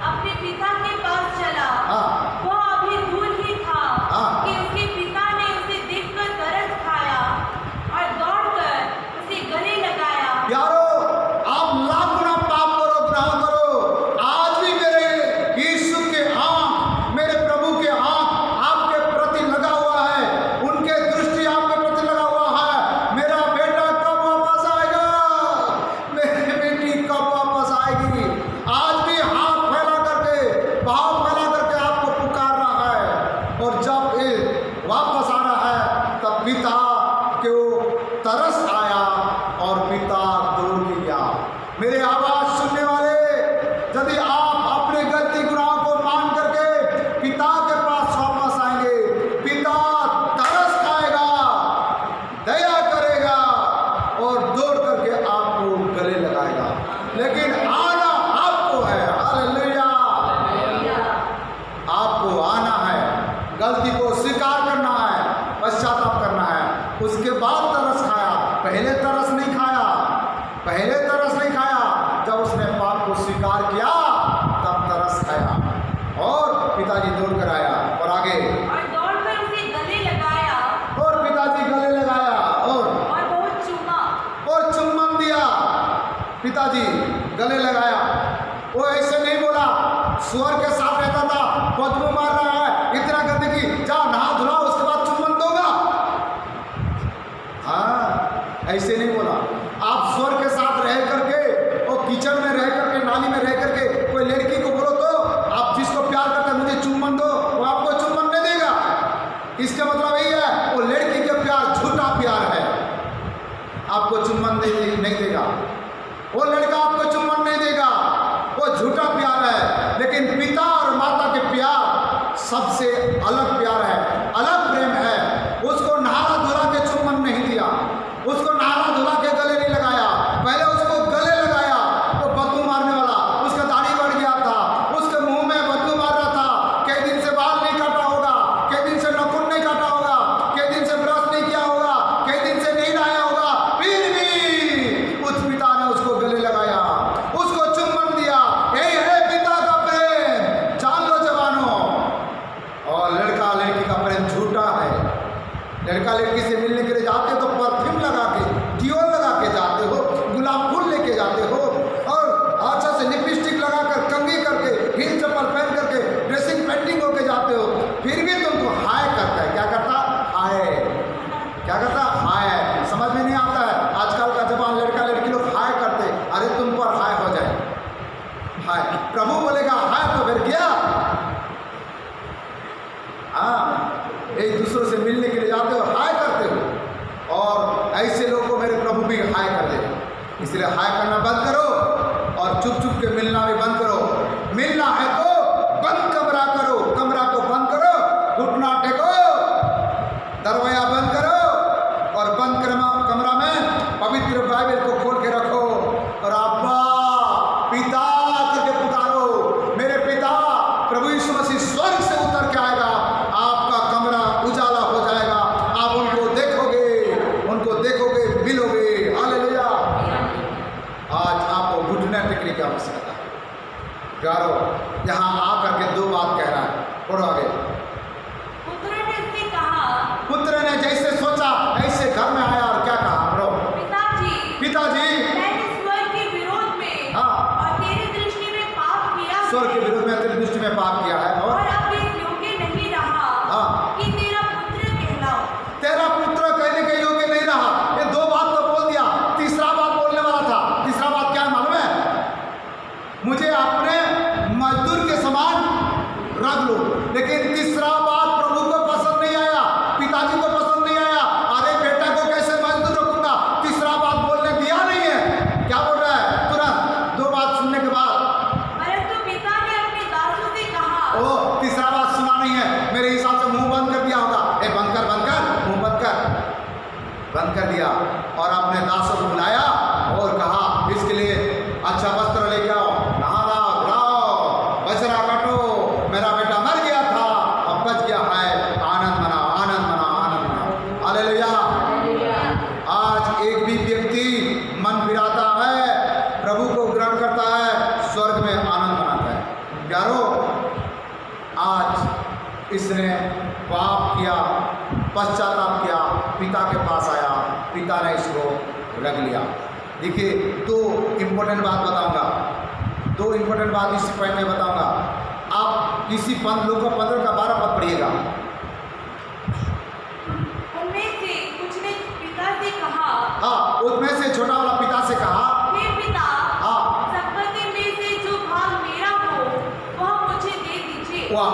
अपने पिता के पास चला। हाँ। वह अभी दूर ही था हाँ। कि उसके पिता ने उसे देखकर तरस खाया पिता को तरस आया और पिता दौड़ के गया। मेरे आवाज सुनने वाले, यदि आप अपने गलती गुनाह को मान करके पिता के पास वापस आएंगे, पिता तरस खाएगा, दया करेगा और दौड़ करके आपको गले लगाएगा। लेकिन आना आपको है। हालेलुया। आपको आना है, गलती को स्वीकार करना है, पश्चाताप करना है, उसके बाद तरस खाया। पहले तरस नहीं खाया, पहले तरस नहीं खाया। जब उसने पाप को स्वीकार किया तब तरस खाया और पिताजी दौड़ कर आया और आगे और दौड़कर उसे गले लगाया और पिताजी गले लगाया और बहुत चूमा और चुम्बन दिया। पिताजी गले लगाया। वो ऐसे नहीं बोला, सुअर के साथ रहता था, बदबू मार रहा है, इतना गंदगी, जा नहा धुला, उसके बाद चुम्बन दोगा। हाँ, ऐसे नहीं बोला। आप सुअर के साथ रह करके और कीचड़ में रह करके, नाली में रह करके कोई लड़की को बोलो तो आप जिसको प्यार करते हैं, मुझे चुम्बन दो, वो आपको चुम्बन नहीं देगा। इसका मतलब यही है, वो लड़की का प्यार झूठा प्यार है, आपको चुम्बन नहीं देगा। वो लड़का आपको चुम्बन नहीं देगा, वो झूठा प्यार है। लेकिन पिता और माता के प्यार सबसे अलग प्यार है, अलग प्रेम है। उसको नहारा धुला के चुम्बन नहीं दिया, उसको नहारा धुला के गले नहीं लगाया, पहले उसको गले लगाया। वो बदबू मारने वाला, उसका दाढ़ी बढ़ गया था, उसके मुंह में बदबू मार रहा था, कई दिन से बाल नहीं काटा होगा, कई दिन से नाखून नहीं काटा होगा, कई दिन से ब्रश नहीं किया होगा, कई दिन से नहीं नहाया होगा, फिर भी उस पिता ने उसको गले लगाया, उसको चुम्बन दिया। यही है पिता का प्रेम, जान लो जवानों। और लड़का लड़की का प्रेम झूठा है। लड़का लड़की से मिलने के लिए जाते हो तो परफ्यूम लगा के, डिओर लगा के जाते हो, गुलाब फूल लेके जाते हो और अच्छा से लिपस्टिक लगाकर, कंघी करके, हील चप्पल पहन करके, ड्रेसिंग पेंटिंग होके जाते हो, फिर भी तुमको हाय करता है। क्या करता? हाय। क्या करता? हाय। समझ में नहीं आता है, आजकल का जवान लड़का लड़की लोग हाय करते, अरे तुम पर हाय हो जाए, हाय। प्रभु बोलेगा हाय तो फिर क्या? हाँ, एक दूसरे से मिलने के लिए जाते हो, हाय करते हो, और ऐसे लोगों को मेरे प्रभु भी हाय कर देगा। इसलिए हाय करना बंद करो और चुप चुप के मिलना भी बंद करो। मिलना है तो बंद कमरा करो, कमरा को बंद करो, घुटना टेको, दरवाजा बंद करो और बंद कमरा में पवित्र बाइबल को खोल के रखो और अब्बा पिता करके पुकारो। मेरे पिता प्रभु यीशु मसीह स्वर्ग से उतर के आएगा, आपका कमरा उजाला हो जाएगा, आप उनको देखोगे, मिलोगे। हालेलुया। आज आपको घुटने टेकने की आवश्यकता है। प्यारो, यहाँ आकर के दो बात कह रहा है, पढ़ो आगे। पुत्र ने उससे कहा, पुत्र ने जैसे सोचा ऐसे घर में आया और क्या कहा? पढ़ो। पिताजी मैंने स्वर्ग के विरोध में और तेरी दृष्टि में पाप किया है। स्वर्ग के विरोध में तेरी दृष्टि में पाप किया है और अब इस योग्य नहीं रहा कि तेरा पुत्र कहलाऊं। तेरा पुत्र कहने के योग्य नहीं रहा। ये दो बात तो बोल दिया, तीसरा बात बोलने वाला था। तीसरा बात क्या मालूम है? मुझे अपने मजदूर के समान रख लो। लेकिन तीसरा बात प्रभु को पसंद नहीं आया, पिताजी को पसंद नहीं आया। अरे बेटा को कैसे मजदूर रखूंगा? तीसरा बात बोलने दिया नहीं है। क्या बोल रहा है? तुरंत दो बात सुनने के बाद परंतु पिता ने अपने दासों से कहा, ओ तीसरा बात सुना नहीं है, मेरे हिसाब से मुंह बंद कर दिया होगा। ए बंद कर, मुंह बंद कर दिया और अपने दासों को बुलाया और कहा इसके लिए अच्छा वस्त्र लेके आओ, नहाना धुलाओ, बछड़ा काटो, मेरा बेटा मर गया था अब बच गया है, आनंद मना, आनंद मना, आनंद मना। हालेलुया। आज एक भी व्यक्ति मन फिराता है, प्रभु को ग्रहण करता है, स्वर्ग में आनंद मनाता है। प्यारो, आज इसने पाप किया, पश्चाताप किया, पिता के पास आया, पिता ने इसको रख लिया। देखिए, दो इम्पोर्टेंट बात बताऊंगा, दो इम्पोर्टेंट बात इस पॉइंट में बताऊंगा। आप इसी लोग 15 का 12 पद पढ़िएगा। उनमें से कुछ ने पिता से कहा, हाँ, उसमें से छोटा वाला पिता से कहा, हे पिता, हाँ, संपत्ति में से जो भाग मेरा हो वह मुझे दे दीजिए। वाह,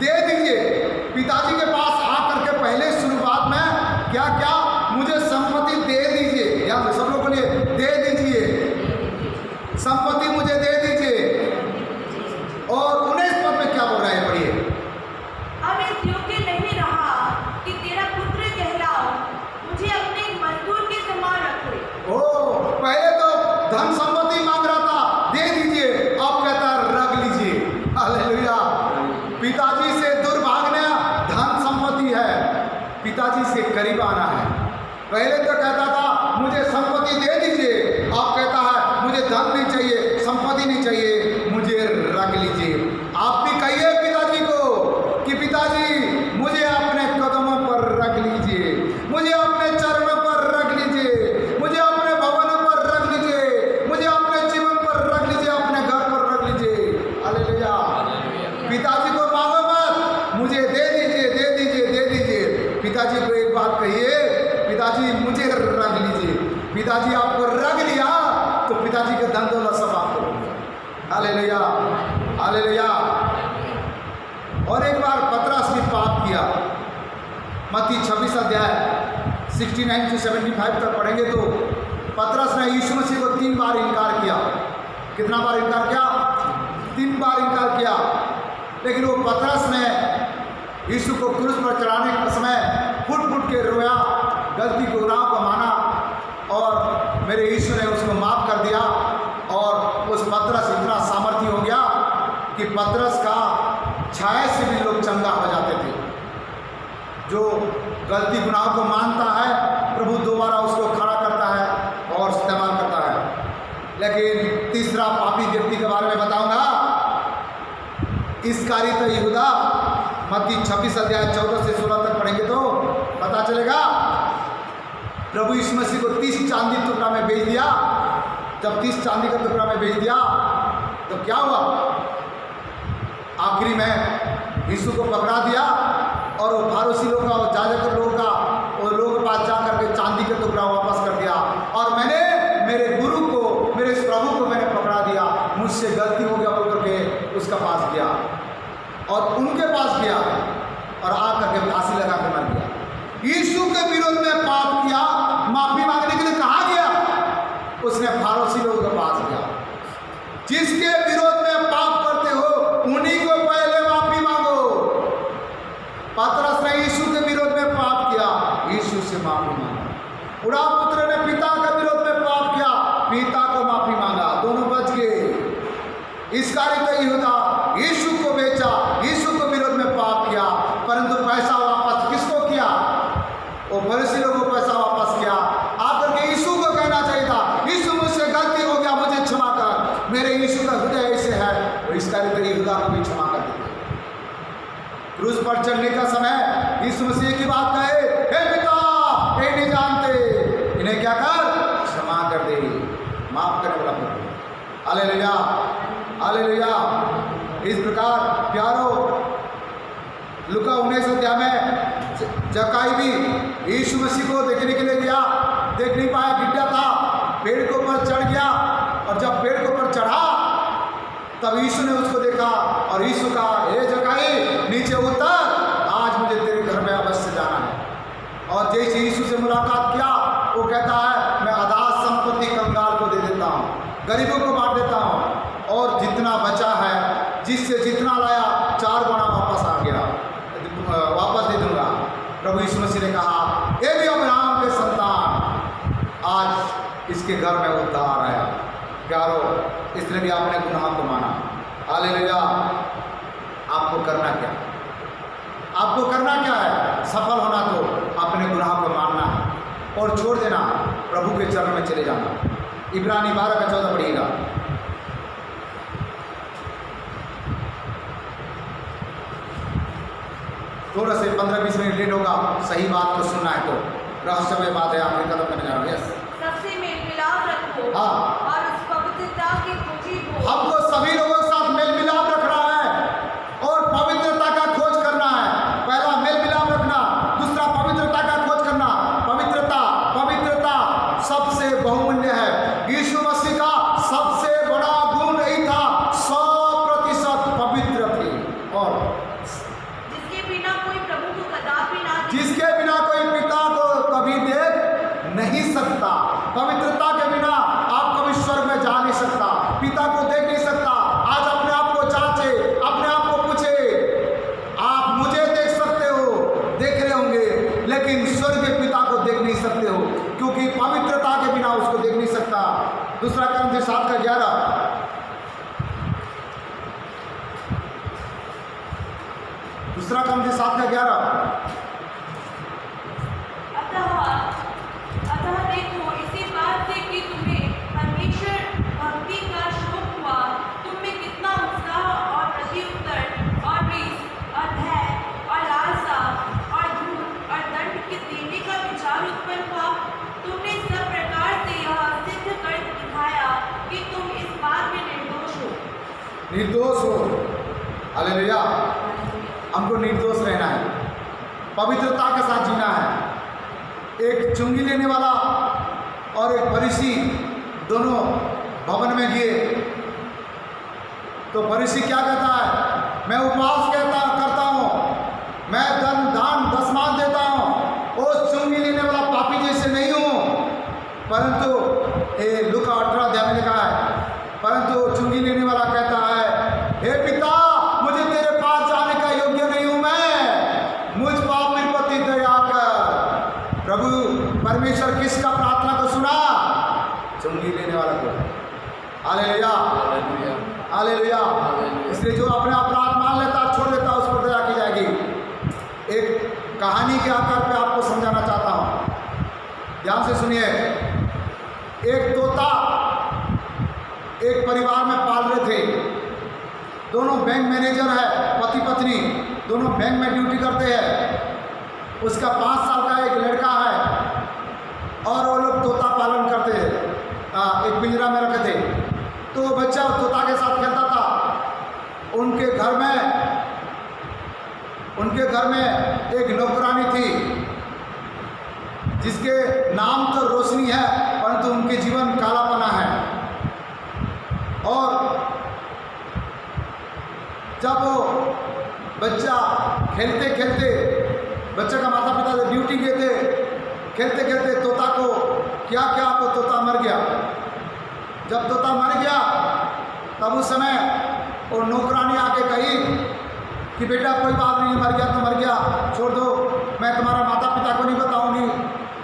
दे दीजिए। पिताजी के पास आकर के पहले शुरुआत में क्या क्या? मुझे संपत्ति दे दीजिए। याद है, सब लोग बोलिए दे दीजिए, संपत्ति मुझे दे दीजिए। और 19 पद में क्या बोल रहा है, पढ़िए। अब इस योग्य नहीं रहा कि तेरा पुत्र कहलाऊं, मुझे अपने एक मजदूर के समान रखे। ओ, पहले तो धन संपत्ति मांग रहा था, दे दीजिए, अब कहता है रख लीजिए। हालेलुया। पिताजी से दूर भागना धन संपत्ति है, पिताजी से करीब आना है। पहले तो कहता था मुझे संपत्ति दे दीजिए, अब कहता है मुझे धन नहीं चाहिए, संपत्ति नहीं चाहिए, मुझे रख लीजिए। आप भी कहिए पिताजी को कि पिताजी मुझे अपने कदमों पर रख लीजिए, मुझे अपने चरणों पर रख लीजिए, मुझे अपने भवनों पर रख लीजिए, मुझे अपने जीवन पर रख लीजिए, अपने घर पर रख लीजिए। हालेलुया। पिताजी को मांगो मत, मुझे दे दीजिए, दे दीजिए, दे दीजिए। पिताजी को एक बात कहिए, पिताजी मुझे रख लीजिए। पिताजी आपको रख लिया तो पिताजी के धन दौलत सब आपको हो गया। Hallelujah, hallelujah. और एक बार पतरस ने पाप किया। मत्ती 26 अध्याय 69 से 75 तक पढ़ेंगे तो पतरस ने यीशु मसीह को 3 बार इनकार किया। कितना बार इनकार किया? 3 बार इनकार किया। लेकिन वो पतरस ने यीशु को क्रूस पर चढ़ाने के समय फुट फुट के रोया, गलती गुनाह को माना और मेरे यीशु ने उसको माफ़ कर दिया। और उस पतरस इतना सामर्थ्य हो गया कि पतरस का छाया से भी लोग चंगा हो जाते थे। जो गलती गुनाह को मानता है, प्रभु दोबारा उसको खड़ा करता है और इस्तेमाल करता है। लेकिन तीसरा पापी व्यक्ति के बारे में बताऊंगा, इसकारियोत यहूदा। मत्ती 26 अध्याय 14 से 16 तक पढ़ेंगे तो पता चलेगा। प्रभु यीशु मसीह को 30 चांदी टुकड़ा में बेच दिया। जब 30 चांदी का टुकड़ा में बेच दिया तो क्या हुआ? आखिरी में यीशु को पकड़ा दिया और वो फारूसी लोग का और जाजक लोगों का वो लोगों के पास जा करके चांदी का टुकड़ा वापस कर दिया। और मैंने मेरे गुरु को, मेरे इस प्रभु को मैंने पकड़ा दिया, मुझसे गलती हो गया बोल करके उसका पास गया और उनके पास गया और आकर के फांसी लगा के मर गया। यीशु के विरोध में पाप किया, माफी मांगने के लिए कहाँ गया? उसने फारूसी लोगों के पास गया। जिसके विरोध में पाप करते हो उन्हीं को पहले माफी मांगो। पतरस ने यीशु के विरोध में पाप किया, यीशु से माफी मांगा। बुढ़ा पुत्र ने पिता के विरोध में पाप किया, पिता को माफी मांगा, दोनों बच गए। इसकारियोत यहूदा यीशु को बेचा, यीशु को विरोध में पाप किया, परंतु पैसा वापस किसको किया? वो फरीसी लोगों को पैसा वापस किया। आकर के यीशु को कहना चाहिए था, यीशु मुझसे गलती हो गया, मुझे क्षमा कर। मेरे यीशु का हृदय ऐसे है, वो इसकारियोत यहूदा को भी क्षमा कर देते। क्रूस पर चढ़ने का समय यीशु मसीह की बात कहे, हे पिता, ये नहीं जानते, इन्हें क्या कर? क्षमा कर दे। माफ करने वाला प्रभु। Hallelujah, hallelujah. इस प्रकार प्यारो, लूका 19 अध्याय में जक्कई भी यीशु मसीह को देखने के लिए गया, देख नहीं पाया, गिड्ढा था, पेड़ के ऊपर चढ़ गया और जब पेड़ के ऊपर चढ़ा तब यीशु ने उसको देखा और यीशु कहा, हे जक्कई नीचे उतर, आज मुझे तेरे घर में अवश्य जाना है। और जैसे यीशु से मुलाकात किया वो कहता है, मैं आधा संपत्ति कंगाल को दे देता हूँ, गरीबों को बांट देता हूँ, और जितना बचा है, जिससे जितना लाया 4 गुना वापस आ गया, वापस दे दूंगा। प्रभु यीशु मसीह ने कहा, ये भी अब्राहम के संतान, आज इसके घर में उद्धार आया। प्यारो, इसने भी अपने गुनाह को माना। हालेलुया। आपको करना क्या? आपको करना क्या है? सफल होना तो अपने गुनाह को मानना है और छोड़ देना, प्रभु के चरण में चले जाना। इब्रानी 12 का 14 पढ़िएगा। थोड़ा से 15-20 मिनट लेट होगा, सही बात को सुनना है तो रहस्यमय बात है, आपने कदम करने जा रहा है। यस, सबसे मेल मिलाप रखो। हाँ, और उस पवित्रता की खोजी हो। हमको सभी लोगों के साथ मेल मिलाप रखना है और पवित्रता का खोज करना है। पहला मेल मिलाप रखना, दूसरा पवित्रता का खोज करना। पवित्रता, पवित्रता सबसे बहुमूल्य है। यीशु मसीह का सबसे बड़ा गुण यही था, 100% पवित्र थे। और जिसके बिना कोई प्रभु को कदापि ना देख जिसके बिना कोई पिता को 7:11। दूसरा क्रमथी 7:11। अतः देखो, इसी बात से कि तुम्हें परमेश्वर भक्ति का शौक हुआ, तुम में कितना उत्साह और प्रत्युत्तर और रीस और भय और लालसा और धूल और दंड के देने का विचार उत्पन्न हुआ। तुमने सब प्रकार से यह सिद्ध कर दिखाया कि तुम इस बात में निर्दोष हो। निर्दोष हो। हालेलुया। हमको निर्दोष रहना है, पवित्रता के साथ जीना है। एक चुंगी लेने वाला और एक फरीसी दोनों भवन में गए तो फरीसी क्या कहता है? मैं उपवास करता हूँ, मैं दान दशमांश देता हूँ, वो चुंगी लेने वाला पापी जैसे नहीं हूँ। परंतु लूका 18 अध्याय में लिखा है, परंतु चुंगी लेने वाला कहता है, हे पिता, मुझे तेरे पास जाने का योग्य नहीं हूँ मैं, मुझ पापी पर दया कर। प्रभु परमेश्वर किसका प्रार्थना को सुना? चुंगी लेने वाला को। Hallelujah, hallelujah. इसलिए जो अपने अपराध मान लेता, छोड़ देता, उस पर दया की जाएगी। एक कहानी के आकार पे आपको समझाना चाहता हूँ, ध्यान से सुनिए। एक तोता एक परिवार में पाल रहे थे। दोनों बैंक मैनेजर है, पति पत्नी दोनों बैंक में ड्यूटी करते हैं। उसका 5 साल का एक लड़का है और वो लोग तोता पालन करते हैं, एक पिंजरा में रखे थे। तो वो बच्चा तोता के साथ खेलता था। उनके घर में एक नौकरानी थी जिसके नाम तो रोशनी है, परंतु उनके जीवन कालापना है। और जब वो बच्चा खेलते खेलते, बच्चे का माता पिता ड्यूटी गए थे, खेलते खेलते तोता को क्या तो तोता मर गया। जब तोता मर गया तब उस समय वो नौकरानी आके कही कि बेटा कोई बात नहीं, मर गया तो मर गया, छोड़ दो, मैं तुम्हारा माता पिता को नहीं बताऊंगी,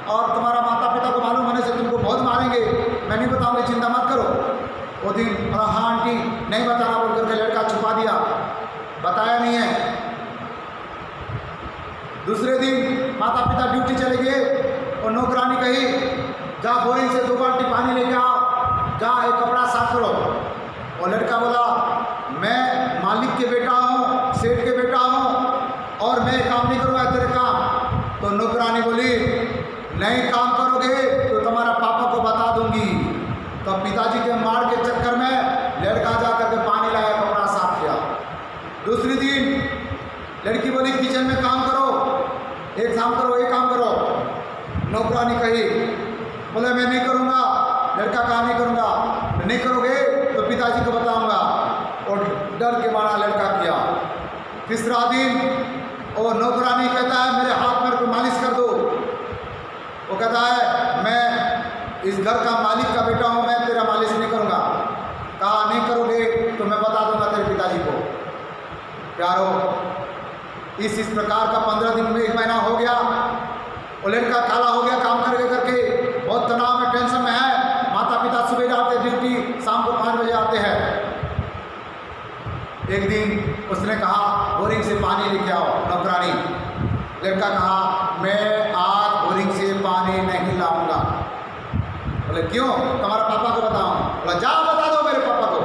और तुम्हारा माता पिता को मालूम होने से तुमको बहुत मारेंगे, मैं नहीं बताऊंगी, चिंता मत करो। वो दिन हाँ आंटी नहीं बताना बोल करके लड़का छुपा दिया, बताया नहीं है। दूसरे दिन माता पिता ड्यूटी चले गए और नौकरानी कही, जा बोरिंग से 2 बाल्टी पानी लेके आओ, जा एक कपड़ा साफ करो। और लड़का बोला, मैं मालिक के बेटा हूँ, सेठ के बेटा हूँ, और मैं काम नहीं करूँगा तेरे काम। तो नौकरानी बोली, नहीं काम करोगे तो तुम्हारा पापा को बता दूंगी। तो पिताजी के मार के चक्कर में लड़का जा करके पानी लाया, कपड़ा साफ किया। दूसरी दिन लड़की बोली, किचन में काम करो, एक काम करो। नौकरानी कही, बोले मैं नहीं करूँगा, लड़का काम नहीं करूँगा, नहीं करोगे तो पिताजी को बताऊँगा। और डर के मारा लड़का किया। तीसरा दिन और नौकरानी कहता है, मेरे हाथ मेरे को मालिश कर दो। वो कहता है, मैं इस घर का मालिक का बेटा हूँ, मैं तेरा मालिश नहीं करूँगा। कहा नहीं करोगे तो मैं बता दूंगा तेरे पिताजी को। प्यारो, इस प्रकार का 15 दिन में 1 महीना हो गया। वो लड़का काला हो गया काम करके, बहुत तनाव में, टेंशन में है। माता पिता सुबह जाते ड्यूटी, शाम को 5 बजे आते हैं। एक दिन उसने कहा, बोरिंग से पानी लेके आओ, नौकरानी। लड़का कहा, मैं आज बोरिंग से पानी नहीं लाऊंगा। बोले क्यों? तुम्हारा पापा को बताऊं। बोला जा बता दो मेरे पापा को।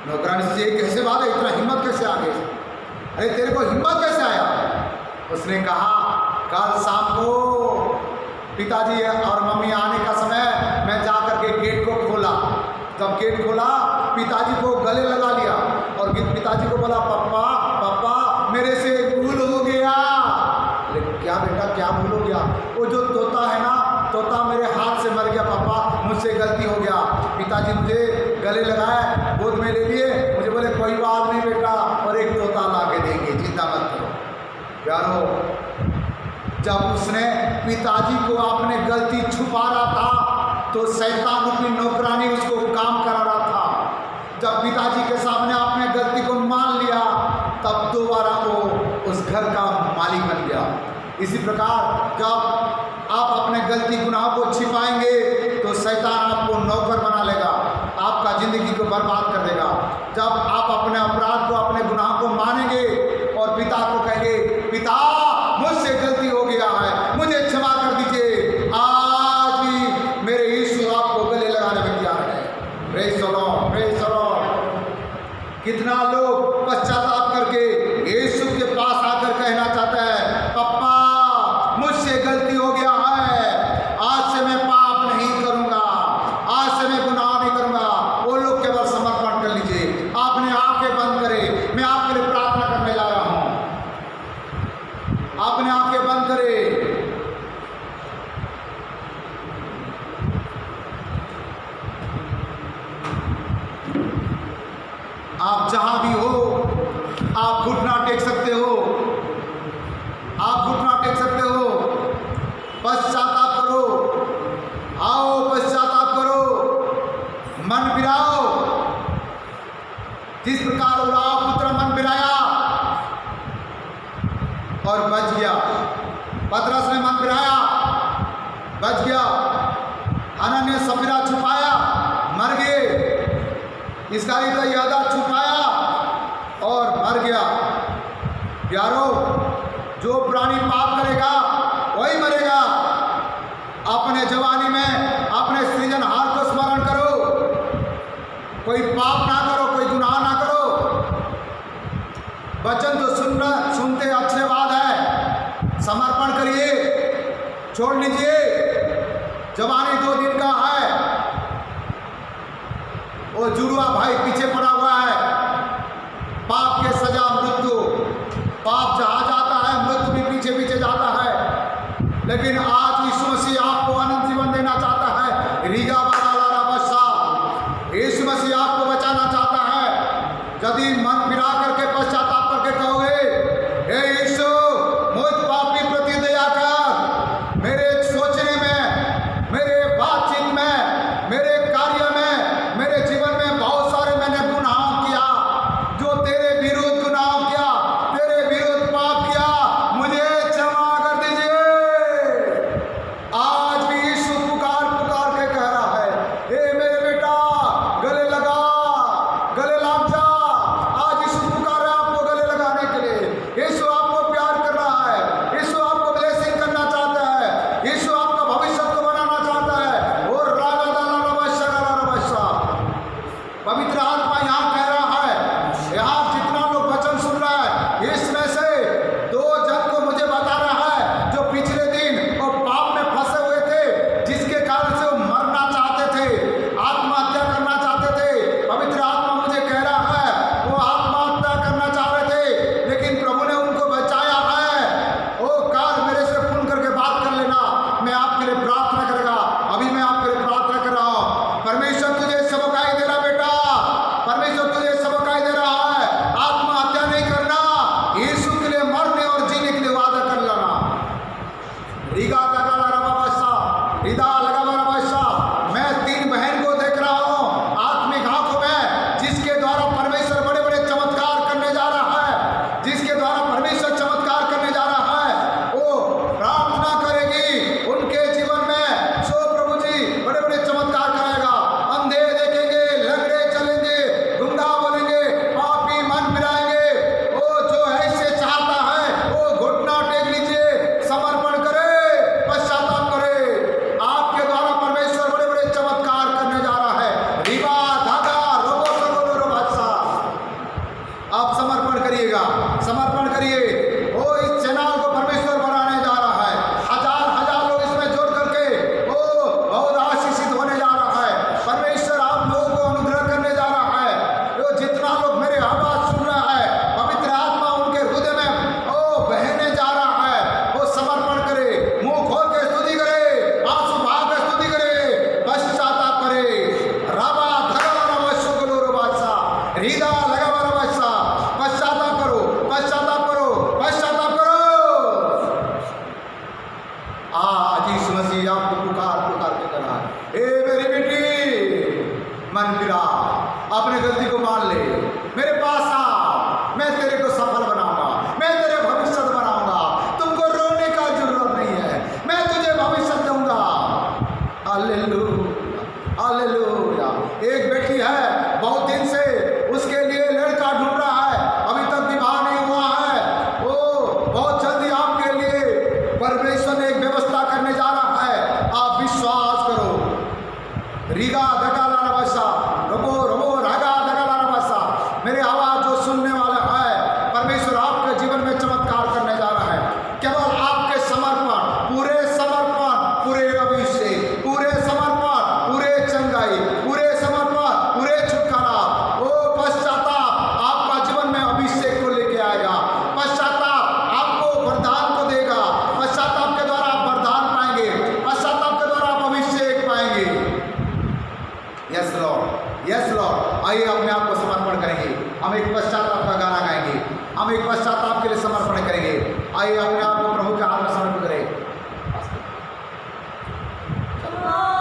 नौकरानी से, ये कैसे बात है, इतना हिम्मत कैसे आ गई? अरे तेरे को हिम्मत कैसे आया? उसने कहा, कल शाम को पिताजी और मम्मी आने का समय मैं जा करके गेट को खोला। जब गेट खोला, पिताजी को गले लगा लिया और पिताजी को बोला, पापा पापा मेरे से भूल हो गया। क्या बेटा, क्या भूल हो गया? वो जो तोता है ना, तोता मेरे हाथ से मर गया पापा, मुझसे गलती हो गया। पिताजी मुझे गले लगाए, गोद में ले लिए, मुझे बोले कोई बात नहीं बेटा, और एक तोता ला के देंगे, चिंता मत करो। प्यारो, जब उसने पिताजी को अपने गलती छुपा रहा था तो शैतान रूपी नौकरानी उसको काम करा रहा था। जब पिताजी के सामने आपने गलती को मान लिया, तब दोबारा वो उस घर का मालिक बन गया। इसी प्रकार जब आप अपने गलती गुनाह को छिपाएंगे तो शैतान आपको नौकर बना लेगा। और बच गया। पतरस ने मन फिराया, बच गया। हनन्याह सफीरा छुपाया, मर गए। इसकारियोत यहूदा छुपाया और मर गया। प्यारो, जो प्राणी पाप करेगा वही मरेगा। अपने जवानी में अपने सृजनहार को स्मरण करो, कोई पाप ना करो, कोई गुनाह ना करो। वचन तो सुनते अच्छे बात है, समर्पण करिए, छोड़ लीजिए। जवानी 2 दिन का है, वो जुड़वा भाई पीछे पड़ा हुआ है। पाप के सजा मृत्यु, पाप जहाँ जाता है मृत्यु भी पीछे पीछे जाता है। लेकिन आज यीशु मसीह आपको अनंत जीवन देना चाहता है। रीगा वाला बसा, यीशु मसीह आपको बचाना चाहता है। यदि मन फिरा करके पश्चाताप करके कहोगे, हे यीशु मुझ पापी प्रति दया कर, मेरे सोचने में, मेरे बातचीत में, मेरे कार्य में, मेरे जीवन में बहुत सारे मैंने गुनाह किया, जो तेरे विरुद्ध गुनाह किया, तेरे विरुद्ध पाप किया, मुझे क्षमा कर दीजिए। आज भी यीशु पुकार पुकार के कह रहा है, हे मेरे बेटा गले लगा, गले लग जा। आज यीशु पुकार रहा है आपको गले लगाने के लिए। यीशु आपको प्यार कर रहा है, यीशु आपको ब्लेसिंग करना चाहता है, यीशु आपका भविष्य को बनाना चाहता है। और रागा दाला रबशा, पवित्र आत्मा यहाँ कह रहा है, यहाँ जितना लोग वचन सुन रहा है, इसमें से 2 जन को मुझे बता रहा है जो पिछले दिन वो पाप में फंसे हुए थे, जिसके कारण से वो मरना चाहते थे, आत्महत्या करना चाहते थे। पवित्र आत्मा मुझे कह रहा है वो आत्महत्या करना चाह रहे थे, लेकिन प्रभु ने उनको बचाया है। ओ काल मेरे से फोन करके बात कर लेना, मैं आपके लिए प्रार्थना करेगा। अभी मैं आपके लिए प्रार्थना कर रहा हूँ। परमेश्वर तुझे सबकाई दे रहा बेटा, परमेश्वर तुझे सबकाई दे रहा है। आत्महत्या नहीं करना, यीशु के लिए मरने और जीने के लिए वादा कर लेना। रीगा लगा रिदा लगा मैं 3 बहन को देख रहा हूँ आत्मिक आंखों में, जिसके द्वारा परमेश्वर बड़े बड़े चमत्कार करने जा रहा है, जिसके द्वारा परमेश्वर चमत्कार करने जा रहा है। वो प्रार्थना करेगी उनके जीवन में, सो प्रभु जी बड़े बड़े चमत्कार करेगा। अंधे देखेंगे, लंगड़े चलेंगे, गुंगा बोलेंगे, पापी मन फिराएंगे। वो जो ऐसे चाहता है वो घुटना टेक लीजिए, समर्पण करे, पश्चाताप करे। आपके द्वारा परमेश्वर बड़े बड़े चमत्कार करने जा रहा है। रिवा धागा रोबो सरोलो बादशाह, आप समर्पण करिएगा, समर्पण करिए। ओ इस चैनल को परमेश्वर बनाने जा रहा है। हजार लोग इसमें जोड़ करके ओ बहुत आशीषित होने जा रहा है। परमेश्वर आप लोगों को अनुग्रह करने जा रहा है। जो जितना लोग मेरे आवाज सुन रहा है, पवित्र आत्मा उनके हृदय में ओ बहने जा रहा है। वो समर्पण करे, मुंह खोल के स्तुति करे, आंसू बहा के स्तुति करे, पश्चाताप करे। राबा धरा रबशुगुलुरु बादशाह, रीदा लगा बादशाह, पश्चाताप करो, पश्चाताप करो, पश्चाताप करो। आज यीशु मसीह आपको पुकार पुकार के कह रहा है, ए मेरी बेटी मन फिरा, अपने गलती को मान ले, मेरे पास आ, मैं तेरे को सफल बनाऊंगा, मैं तेरे भविष्य बनाऊंगा। तुमको रोने का जरूरत नहीं है, मैं तुझे भविष्य दूंगा। Hallelujah, hallelujah. एक बेटी है, बहुत दिन से उसके लिए लड़का ढूंढ रहा है, अभी तक विवाह नहीं हुआ है। वो बहुत जल्दी आपके लिए परमेश्वर ने एक व्यवस्था करने जा रहा है। आप विश्वास करो। रीगा दगाला रबसा, रबो रबो रागा दगाला रबसा, मेरे आवाज जो सुनने वाला है, परमेश्वर आपके जीवन में चमत्कार करने जा रहा है। केवल आपके समर्पण, पूरे समर्पण, पूरे अभिषेक, पूरे समर्पण, पूरे चंगाई, पूरे समर्पण, पूरे छुटकारा। वो पश्चाताप आपका जीवन में अभिषेक को लेके आएगा। पश्चाताप आपको वरदान को देगा। पश्चाताप के द्वारा आप वरदान पाएंगे, पश्चाताप के द्वारा आप अभिषेक पाएंगे। Yes Lord, yes Lord. आइए अपने आप को समर्पण करेंगे। हम एक पश्चाताप का गाना गाएंगे, हम एक पश्चाताप के लिए समर्पण करेंगे। आइए अपने आप को प्रभु के हाथ में समर्पित करें। पश्चाताप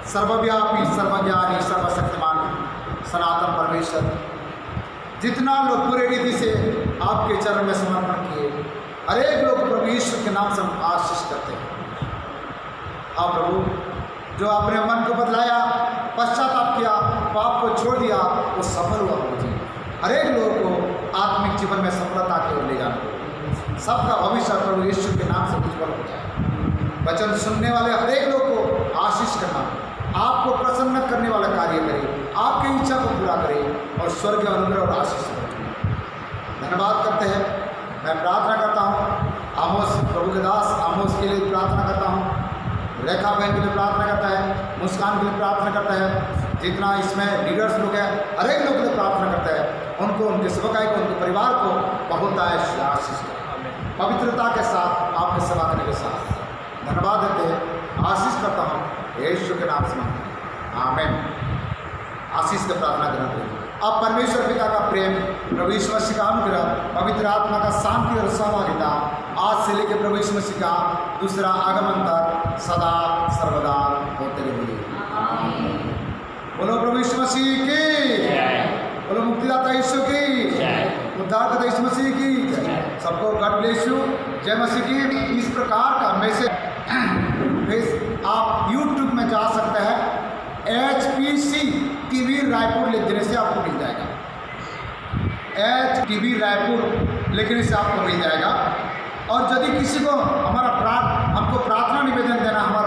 सर्वव्यापी, सर्वज्ञानी, सर्वशक्तिमान सनातन परमेश्वर, जितना लोग पूरे रीति से आपके चरण में समर्पण किए, हर एक लोग प्रभु यीशु के नाम से हम आशीष करते हैं। हाँ प्रभु, जो आपने मन को बदलाया, पश्चाताप किया, पाप को छोड़ दिया, वो सफल हुआ प्रभु जी। हर एक लोगों को आत्मिक जीवन में सफलता की ओर ले जाना, सबका भविष्य प्रभु यीशु के नाम से उज्जवल हो जाए। वचन सुनने वाले हर एक लोग को आशीष करना, आपको प्रसन्न करने वाला कार्य करे, आपकी इच्छा को पूरा करे और स्वर्ग अनुग्रह और आशीष धन्यवाद करते हैं। मैं प्रार्थना करता हूँ, आमोस प्रभु के दास आमोस के लिए प्रार्थना करता हूँ, रेखा बहन के लिए प्रार्थना करता है, मुस्कान के लिए प्रार्थना करता है, जितना इसमें लीडर्स लोग हैं हर एक लोग के लिए प्रार्थना करता है, उनको, उनके सेवकाई को, उनके परिवार को बहुत आशीष पवित्रता के साथ, आपके सेवा करने के साथ धन्यवाद देते हैं। आशीष करता हूँ यीशु के नाम से, आमीन। आशीष का प्रार्थना करना चाहिए। अब परमेश्वर पिता का प्रेम, प्रभु यीशु मसीह का अनुग्रह, पवित्र आत्मा का शांति और सहभागिता आज से लेकर प्रभु यीशु मसीह का दूसरा आगमन तक सदा सर्वदा होते रहिए। बोलो प्रभु यीशु मसीह की, बोलो मुक्तिदाता यीशु की, उद्धारकर्ता यीशु मसीह की। सबको गॉड ब्लेस यू, जय मसीह की। इस प्रकार का मैसेज आप YouTube में जा सकते हैं, HPC TV रायपुर लिख देने से आपको मिल जाएगा। HTV रायपुर लिखने से आपको मिल जाएगा। और यदि किसी को हमको प्रार्थना निवेदन देना, हमारा